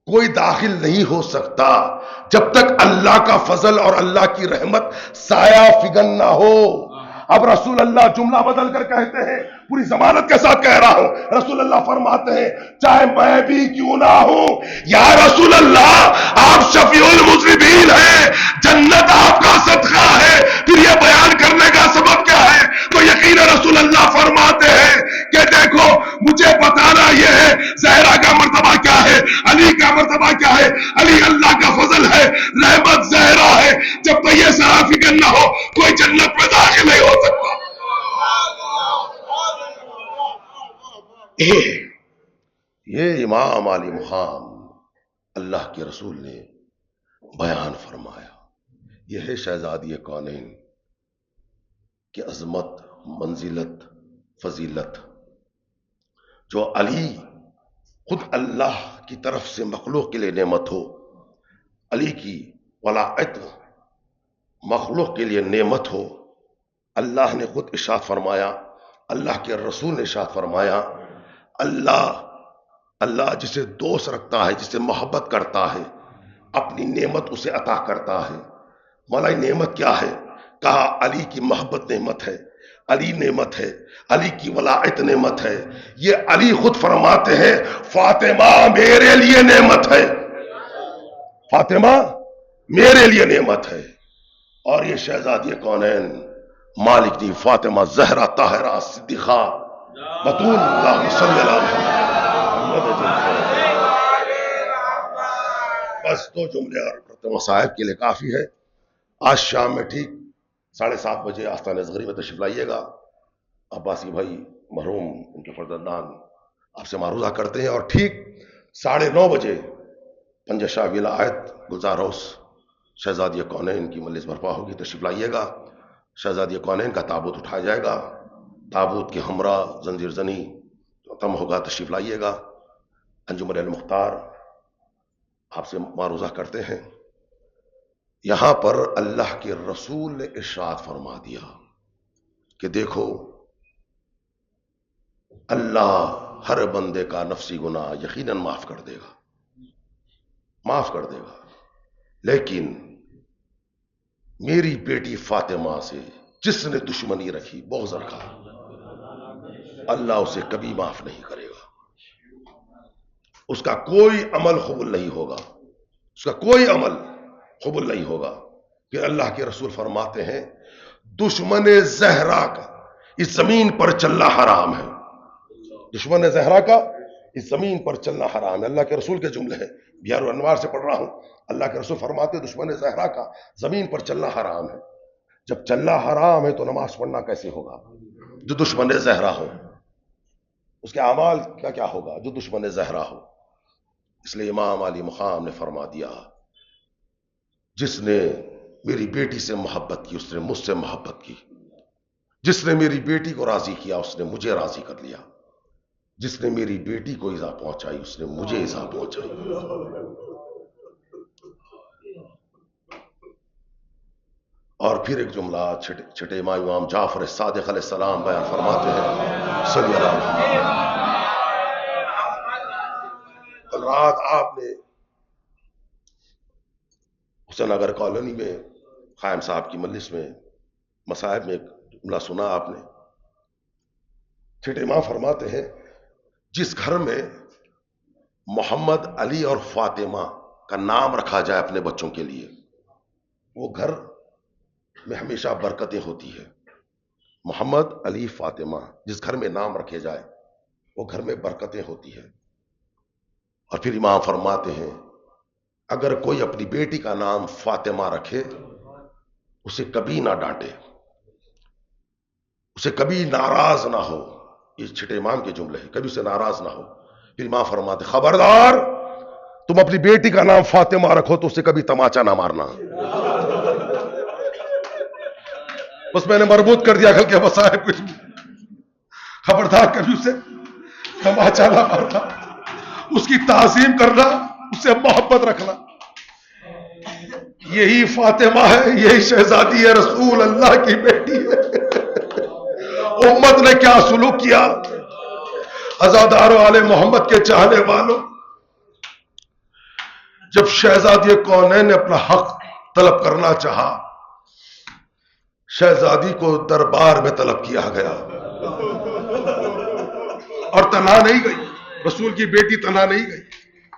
کوئی داخل نہیں ہو سکتا جب تک اللہ کا فضل اور اللہ کی رحمت سایہ فگن نہ ہو. اب رسول اللہ جملہ بدل کر کہتے ہیں، پوری ضمانت کے ساتھ کہہ رہا ہوں، رسول اللہ فرماتے ہیں چاہے میں بھی کیوں نہ ہوں، یا رسول اللہ آپ شفیع المذنبین ہیں، جنت آپ کا صدقہ ہے، پھر یہ بیان کرنے کا سبب کیا ہے؟ تو یقین رسول اللہ فرماتے ہیں کہ دیکھو مجھے بتانا یہ ہے زہرا کا مرتبہ کیا ہے، علی کا مرتبہ کیا ہے. علی اللہ کا فضل ہے، رحمت زہرا ہے. جب تک یہ سایہ فگن نہ ہو کوئی جنت میں داخل نہیں ہو سکتا. یہ امام علی مقام اللہ کے رسول نے بیان فرمایا. یہ ہے شہزادی کونین کی عظمت، منزلت، فضیلت. جو علی خود اللہ کی طرف سے مخلوق کے لیے نعمت ہو، علی کی ولایت مخلوق کے لیے نعمت ہو. اللہ نے خود ارشاد فرمایا، اللہ کے رسول نے ارشاد فرمایا، اللہ جسے دوست رکھتا ہے، جسے محبت کرتا ہے، اپنی نعمت اسے عطا کرتا ہے. مولا نعمت کیا ہے؟ کہا علی کی محبت نعمت ہے، علی نعمت ہے، علی کی ولایت نعمت ہے. یہ علی خود فرماتے ہیں فاطمہ میرے لیے نعمت ہے، فاطمہ میرے لیے نعمت ہے. اور یہ شہزادی کونین مالک دی فاطمہ زہرا طاہرہ صدیقہ بطول، اللہم صلی اللہ محمد. بس دو جملے اور مصائب کے لیے کافی ہے. آج شام میں ٹھیک 7:30 بجے آستانہ اصغری میں تشریف لائیے گا. عباسی بھائی مرحوم ان کے فرزندان آپ سے معروضہ کرتے ہیں، اور ٹھیک 9:30 بجے پنجہ شاہ ویلا آیت گلزار ہاؤس شہزادی کونین کی مجلس برپا ہوگی. تشریف لائیے گا. شہزادی کونین کا تابوت اٹھایا جائے گا، تابوت کے ہمراہ زنجیر زنی ختم ہوگا. تشریف لائیے گا. انجمن المختار آپ سے معروضہ کرتے ہیں. یہاں پر اللہ کے رسول نے ارشاد فرما دیا کہ دیکھو اللہ ہر بندے کا نفسی گناہ یقیناً معاف کر دے گا، لیکن میری بیٹی فاطمہ سے جس نے دشمنی رکھی، بغض رکھا، اللہ اسے کبھی معاف نہیں کرے گا. اس کا کوئی عمل قبول نہیں ہوگا، قبول نہیں ہوگا. پھر اللہ کے رسول فرماتے ہیں دشمن زہرا کا اس زمین پر چلنا حرام ہے. دشمن زہرا کا اس زمین پر چلنا حرام ہے. اللہ کے رسول کے جملے ہیں، بہار الانوار سے پڑھ رہا ہوں. اللہ کے رسول فرماتے ہیں دشمن زہرا کا زمین پر چلنا حرام ہے. جب چلنا حرام ہے تو نماز پڑھنا کیسے ہوگا؟ جو دشمن زہرا ہو اس کے اعمال کا کیا ہوگا جو دشمن زہرا ہو؟ اس لیے امام علی مقام نے فرما دیا جس نے میری بیٹی سے محبت کی اس نے مجھ سے محبت کی، جس نے میری بیٹی کو راضی کیا اس نے مجھے راضی کر لیا، جس نے میری بیٹی کو ایذا پہنچائی اس نے مجھے ایذا پہنچائی. اور پھر ایک جملہ چھٹے امام جعفر صادق علیہ السلام بیان فرماتے ہیں صلی اللہ علیہ وسلم. کل رات آپ نے حسین نگر کالونی میں قائم صاحب کی مجلس میں مصائب میں ایک جملہ سنا آپ نے. چھٹے امام فرماتے ہیں جس گھر میں محمد علی اور فاطمہ کا نام رکھا جائے اپنے بچوں کے لیے، وہ گھر میں ہمیشہ برکتیں ہوتی ہے. محمد علی فاطمہ جس گھر میں نام رکھے جائے وہ گھر میں برکتیں ہوتی ہے. اور پھر امام فرماتے ہیں اگر کوئی اپنی بیٹی کا نام فاطمہ رکھے اسے کبھی نہ ڈانٹے، اسے کبھی ناراض نہ ہو. یہ چھٹے امام کے جملے ہیں، کبھی اسے ناراض نہ ہو. پھر امام فرماتے خبردار تم اپنی بیٹی کا نام فاطمہ رکھو تو اسے کبھی تماچا نہ مارنا. بس میں نے مربوط کر دیا کل کے مسائل کچھ بھی. خبردار کبھی اسے تماچا نہ مارنا، اس کی تعظیم کرنا، اسے محبت رکھنا. یہی فاطمہ ہے، یہی شہزادی ہے، رسول اللہ کی بیٹی ہے. امت نے کیا سلوک کیا؟ عزادارو آل محمد کے چاہنے والوں، جب شہزادی کونین نے اپنا حق طلب کرنا چاہا، شہزادی کو دربار میں طلب کیا گیا اور تنہا نہیں گئی. رسول کی بیٹی تنہا نہیں گئی،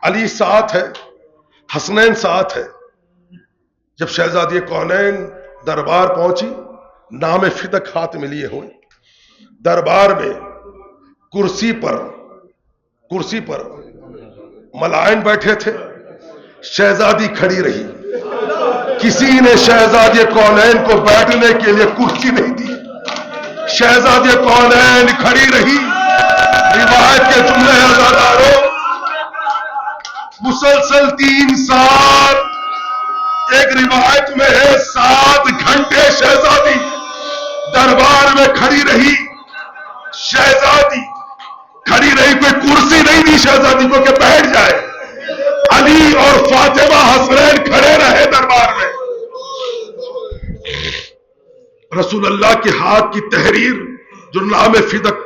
علی ساتھ ہے، حسنین ساتھ ہے. جب شہزادی کونین دربار پہنچی، نام فتق ہاتھ میں لیے ہوئے، دربار میں کرسی پر ملائن بیٹھے تھے، شہزادی کھڑی رہی. کسی نے شہزادی کونین کو بیٹھنے کے لیے کرسی نہیں دی، شہزادی کونین کھڑی رہی. روایت کے جملے عزاداروں، مسلسل 3 سال، ایک روایت میں ہے 7 گھنٹے شہزادی دربار میں کھڑی رہی. شہزادی کھڑی رہی، کوئی کرسی نہیں دی شہزادی کو کہ بیٹھ جائے. علی اور فاطمہ حسنین کھڑے رہے دربار میں. رسول اللہ کے ہاتھ کی تحریر جو نام فتق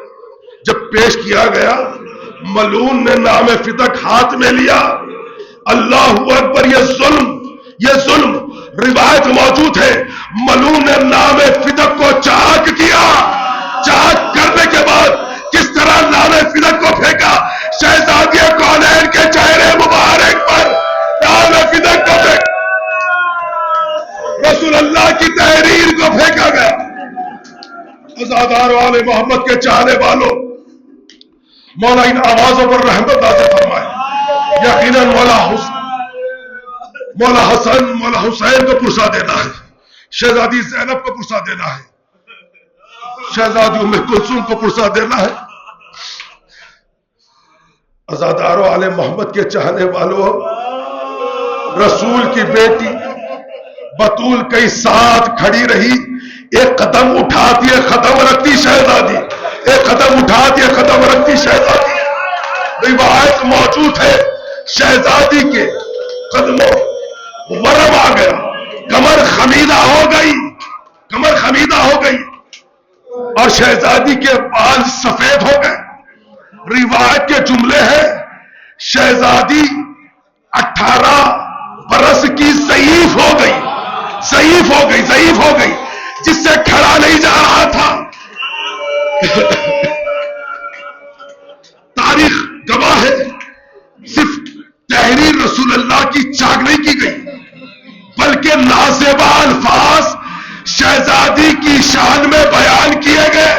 جب پیش کیا گیا، ملعون نے نام فتق ہاتھ میں لیا. اللہ اکبر، یہ ظلم روایت موجود ہے. ملعون نے نام فتق کو چاک کیا، چاک کرنے کے بعد کس طرح نام فتق کو پھینکا؟ شہزادی کونین کے چہرے مبارک پر نام فتق کو پھینکا، رسول اللہ کی تحریر کو پھینکا گیا. عزادار والے محمد کے چاہنے والوں، مولا ان آوازوں پر رحمت نازل فرمائے. یقیناً مولا حسن، مولا حسین کو پرسا دینا ہے، شہزادی زینب کو پرسا دینا ہے، شہزادی ام کلثوم کو پرسا دینا ہے. عزادارو آل محمد کے چاہنے والوں، رسول کی بیٹی بطول کئی ساتھ کھڑی رہی. ایک قدم اٹھاتی ہے قدم رکھتی شہزادی، ایک قدم اٹھاتی ہے قدم رکھتی شہزادی. روایت موجود ہے شہزادی کے قدموں ورم آ گیا، کمر خمیدہ ہو گئی اور شہزادی کے بال سفید ہو گئے. روایت کے جملے ہیں شہزادی 18 برس کی ضعیف ہو گئی، جس سے کھڑا نہیں جا رہا تھا. تاریخ گواہ ہے، صرف تحریر رسول اللہ کی چاک نہیں کی گئی بلکہ نازیبہ الفاظ شہزادی کی شان میں بیان کیے گئے.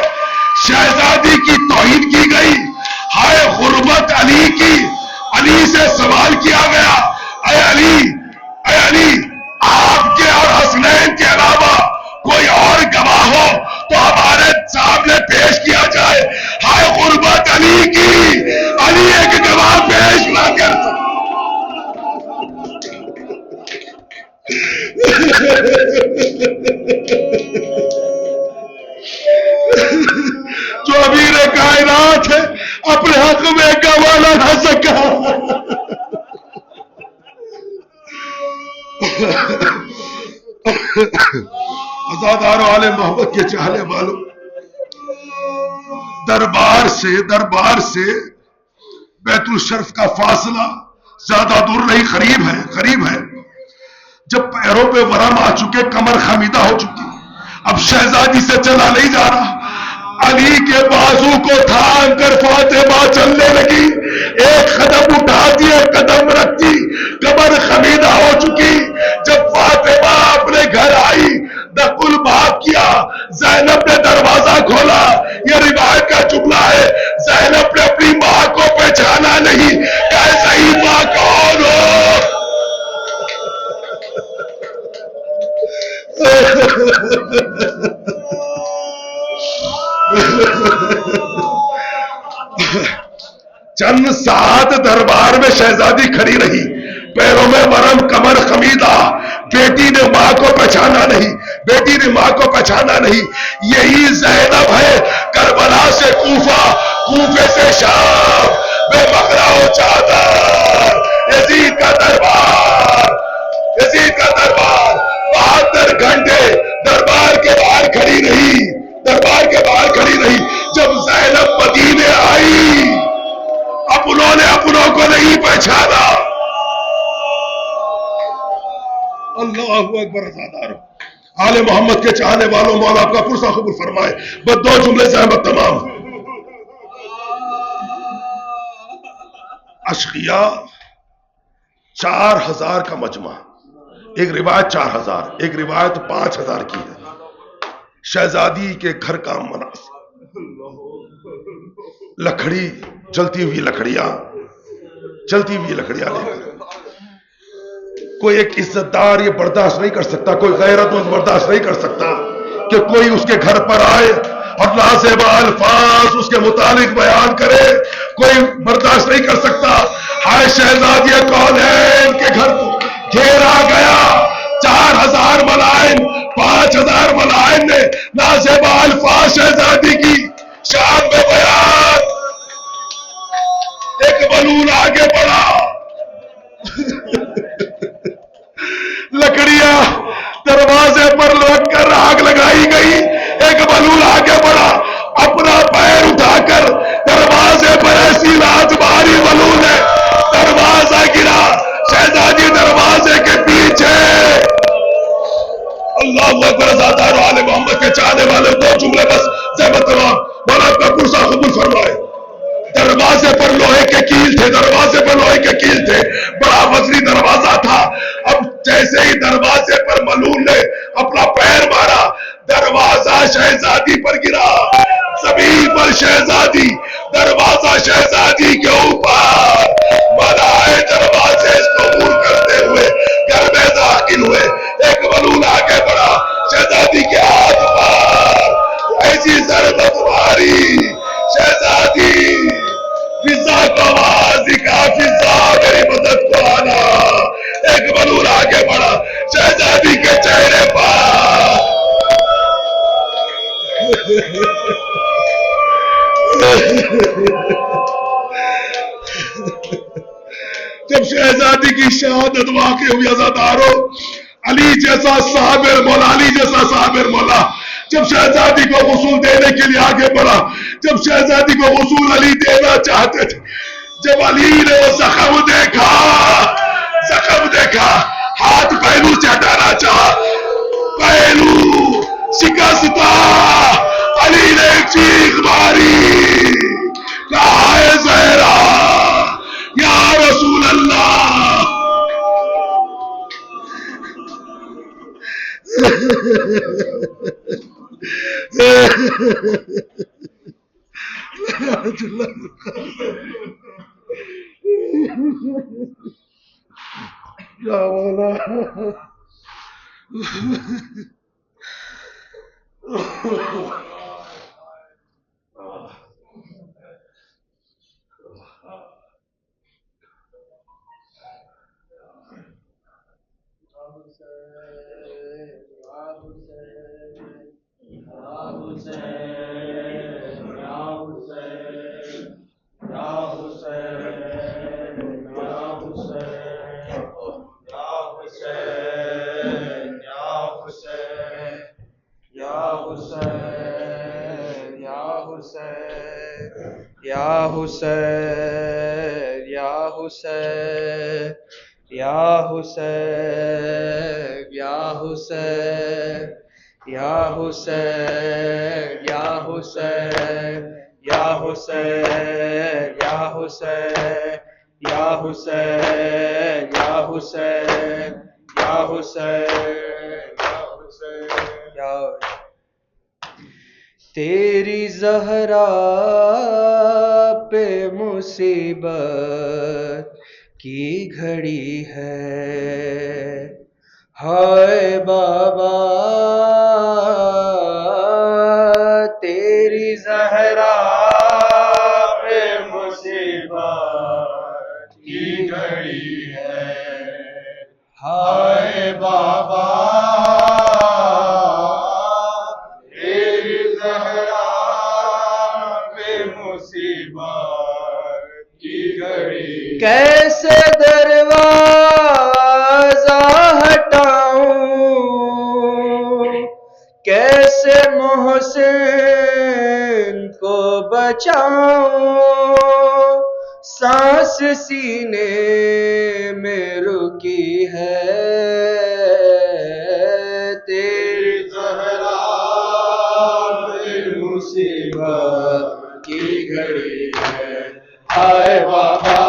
شہزادی کی توہین کی گئی. ہائے غربت علی کی، علی سے سوال کیا گیا، اے علی آپ کے اور حسنین کے علاوہ کوئی اور گواہ ہو تو ہمارے سامنے پیش کیا جائے. ہائے غربت علی کی، علی ایک گواہ پیش نہ کر سکتا. جو امیر کائنات ہے اپنے حق میں گواہ نہ سکا. عزادارو آل محمد کے چاہنے والوں، دربار سے بیت الشرف کا فاصلہ زیادہ دور نہیں، قریب ہے. جب پیروں پہ ورم آ چکے، کمر خمیدہ ہو چکی، اب شہزادی سے چلا نہیں جا رہا. علی کے بازو کو تھام کر فاطمہ چلنے لگی، ایک قدم اٹھاتی ہے قدم رکھتی، کمر خمیدہ ہو چکی۔ جب فاطمہ اپنے گھر آئی، دخل باب کیا، زینب نے دروازہ کھولا۔ یہ روایت کا جملہ ہے، زینب نے اپنی ماں کو پہچانا نہیں، کہ صحیح ماں کون ہو؟ چند ساعت دربار میں شہزادی کھڑی رہی، پیروں میں مرم، کمر خمیدہ۔ بیٹی نے ماں کو پہچانا نہیں، بیٹی نے ماں کو پہچانا نہیں۔ یہی زینب ہے، کربلا سے کوفہ، کوفے سے شام، بے مغرا و چادر، یزید کا دربار، یزید کا دربار 72 گھنٹے دربار کے باہر کھڑی رہی، دربار کے باہر کھڑی رہی۔ جب زینب مدینے آئی، اپنوں نے اپنوں کو نہیں پہچانا۔ اللہ اکبر۔ ازادارو، آل محمد کے چاہنے والوں، مولا آپ کا پرسہ قبول فرمائے۔ بس 2 جملے سے احمد تمام۔ اشقیاء 4000 کا مجمع، ایک روایت 4000، ایک روایت 5000 کی ہے۔ شہزادی کے گھر کا مناظر، لکڑی، جلتی ہوئی لکڑیاں، جلتی ہوئی لکڑیاں لے کر کوئی ایک عزت دار یہ برداشت نہیں کر سکتا، کوئی غیرت مند برداشت نہیں کر سکتا کہ کوئی اس کے گھر پر آئے اور نازیبا الفاظ اس کے متعلق بیان کرے، کوئی برداشت نہیں کر سکتا۔ ہائے شہزادی کون ہے ان کے گھر کو گھیرا گیا، 4000 ملائن، 5000 ملائن نے نازیبا الفاظ شہزادی کی شان میں بیان۔ ایک بلول آگے بڑھا، لکڑیاں دروازے پر لگ کر آگ لگائی گئی۔ ایک بلول آگے بڑھا، اپنا پیر اٹھا کر دروازے پر ایسی لات ماری بلول نے، دروازہ گرا، شہزادی دروازے کے پیچھے۔ اللہ اکبر۔ ازادار آل محمد کے چاہنے والے 2 جملے بس، زحمت تمام، مولا آپ کا پرسہ قبول فرمائے۔ دروازے پر لوہے کے کیل تھے، دروازے پر لوہے کے کیل تھے، بڑا وزنی دروازہ تھا۔ اب جیسے ہی دروازے پر ملول نے اپنا پیر مارا، دروازہ شہزادی پر گرا، زمین پر شہزادی، دروازہ شہزادی کے اوپر۔ ملائے دروازے کو عبور کرتے ہوئے گھر میں داخل ہوئے۔ ایک ملول آگے بڑھا، شہزادی کے ہاتھ پر ایسی ضربت ماری، شہزادی فضا کو آواز دکھا، فضا میری مدد کو آنا۔ ایک ملول آگے بڑھا، شہزادی کے چہرے پر جب شہزادی کی شہادت واقع ہوئی، عزادارو، علی جیسا صابر مولا، علی جیسا صابر مولا جب شہزادی کو غسل دینے کے لیے آگے بڑھا، جب شہزادی کو غسل علی دینا چاہتے تھے، جب علی نے وہ زخم دیکھا، زخم دیکھا، ہاتھ پہلو سے ہٹانا چاہا، پہلو شکستہ، علی نے ایک چیخ ماری، کہا ہے زہرا یا رسول اللہ۔ یا مولا، یا حسین یا حسین یا حسین یا حسین یا حسین یا حسین یا حسین یا حسین یا حسین یا حسین یا حسین یا حسین یا تیری زہرا پہ مصیبت کی گھڑی ہے، ہائے بابا تیری زہرا پہ مصیبت کی گھڑی ہے، ہائے بابا تیری زہرا پہ مصیبت کی گھڑی، کیسے دروازہ ہٹاؤں، کیسے محسن کو بچاؤں، سانس سینے میں رکی ہے، تیری زہرا پہ مصیبت کی گھڑی ہے، ہائے بابا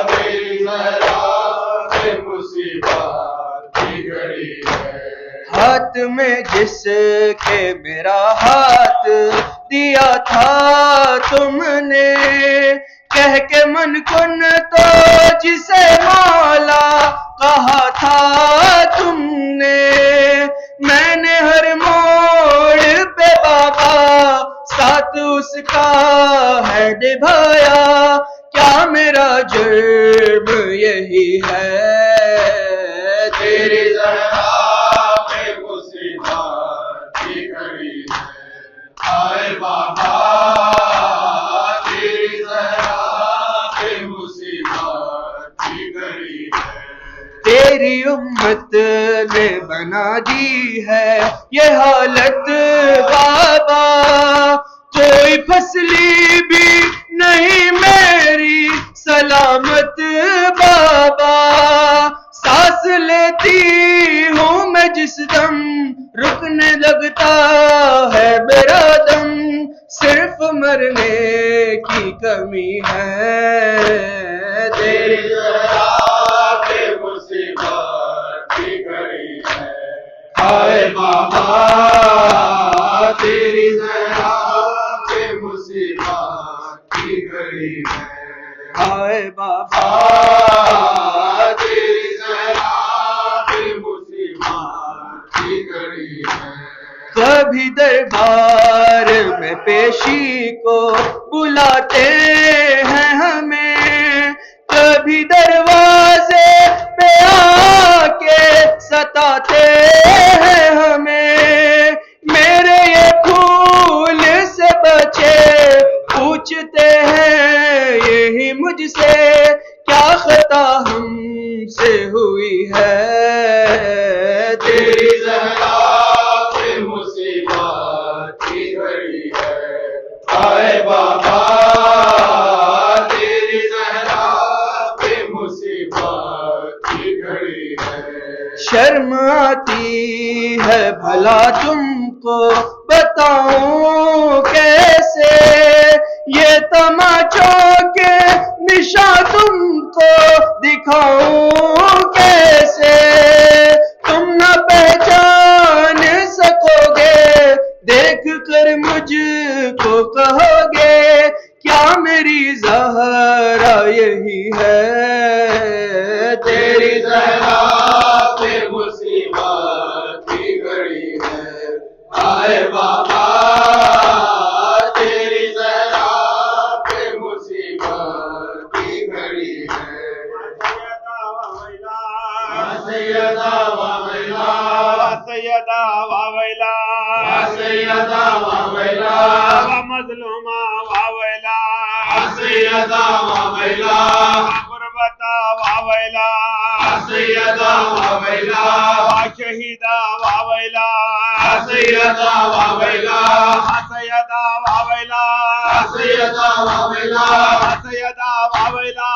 تیری زہرا پہ مصیبت کی گھڑی ہے، ہاتھ میں جس کے میرا ہاتھ دیا تھا تم نے، کہہ کے من کن تو جسے مولا کہا تھا تم نے، میں نے ہر موڑ پہ بابا ساتھ اس کا ہے نبھایا، کیا میرا جرم یہی ہے، تیری زہرا پہ مصیبت کی گھڑی ہے، ہائے بابا تیری زہرا پہ مصیبت کی گھڑی ہے، تیری امت نے بنا دی ہے یہ حالت بابا، کوئی فصلی بھی نہیں میری سلامت بابا، سانس لیتی ہوں میں جس دم رکنے لگتا ہے میرا دم، صرف مرنے کی کمی ہے، تیری زہرا پہ مصیبت کی گھڑی ہے، ہائے بابا تیری زہرا پہ مصیبت کی گھڑی ہے، ہائے بابا تیری زہرا پہ مصیبت کی گھڑی ہے، کبھی دربار میں پیشی کو بلاتے ہیں ہمیں، کبھی دروازے پہ آ کے ستاتے ہیں ہمیں، میرے یہ پھول سے بچے پوچھتے ہیں یہی مجھ سے، کیا خطا ہم سے ہوئی ہے، تیری زہرا پہ مصیبت کی گھڑی ہے، ہائے بابا تیری زہرا پہ مصیبت کی گھڑی ہے، شرم آتی ہے بھلا تم کو بتاؤں کیسے، یہ تماچوں کے نشاں تم کو دکھاؤں کیسے، تم نہ پہچان سکو گے دیکھ کر مجھ کو کہو گے، کیا میری زہرا یہی ہے، تیری زہرا پہ مصیبت کی گھڑی ہے، ہائے بابا تیری زہرا پہ مصیبت کی گھڑی ہے، سیدہ واویلا سیدہ واویلا سیدہ واویلا مظلومہ واویلا سیدہ واویلا غربتہ واویلا سیدہ واویلا شہیدہ واویلا سیدہ واویلا سیدہ واویلا سیدہ واویلا سیدہ واویلا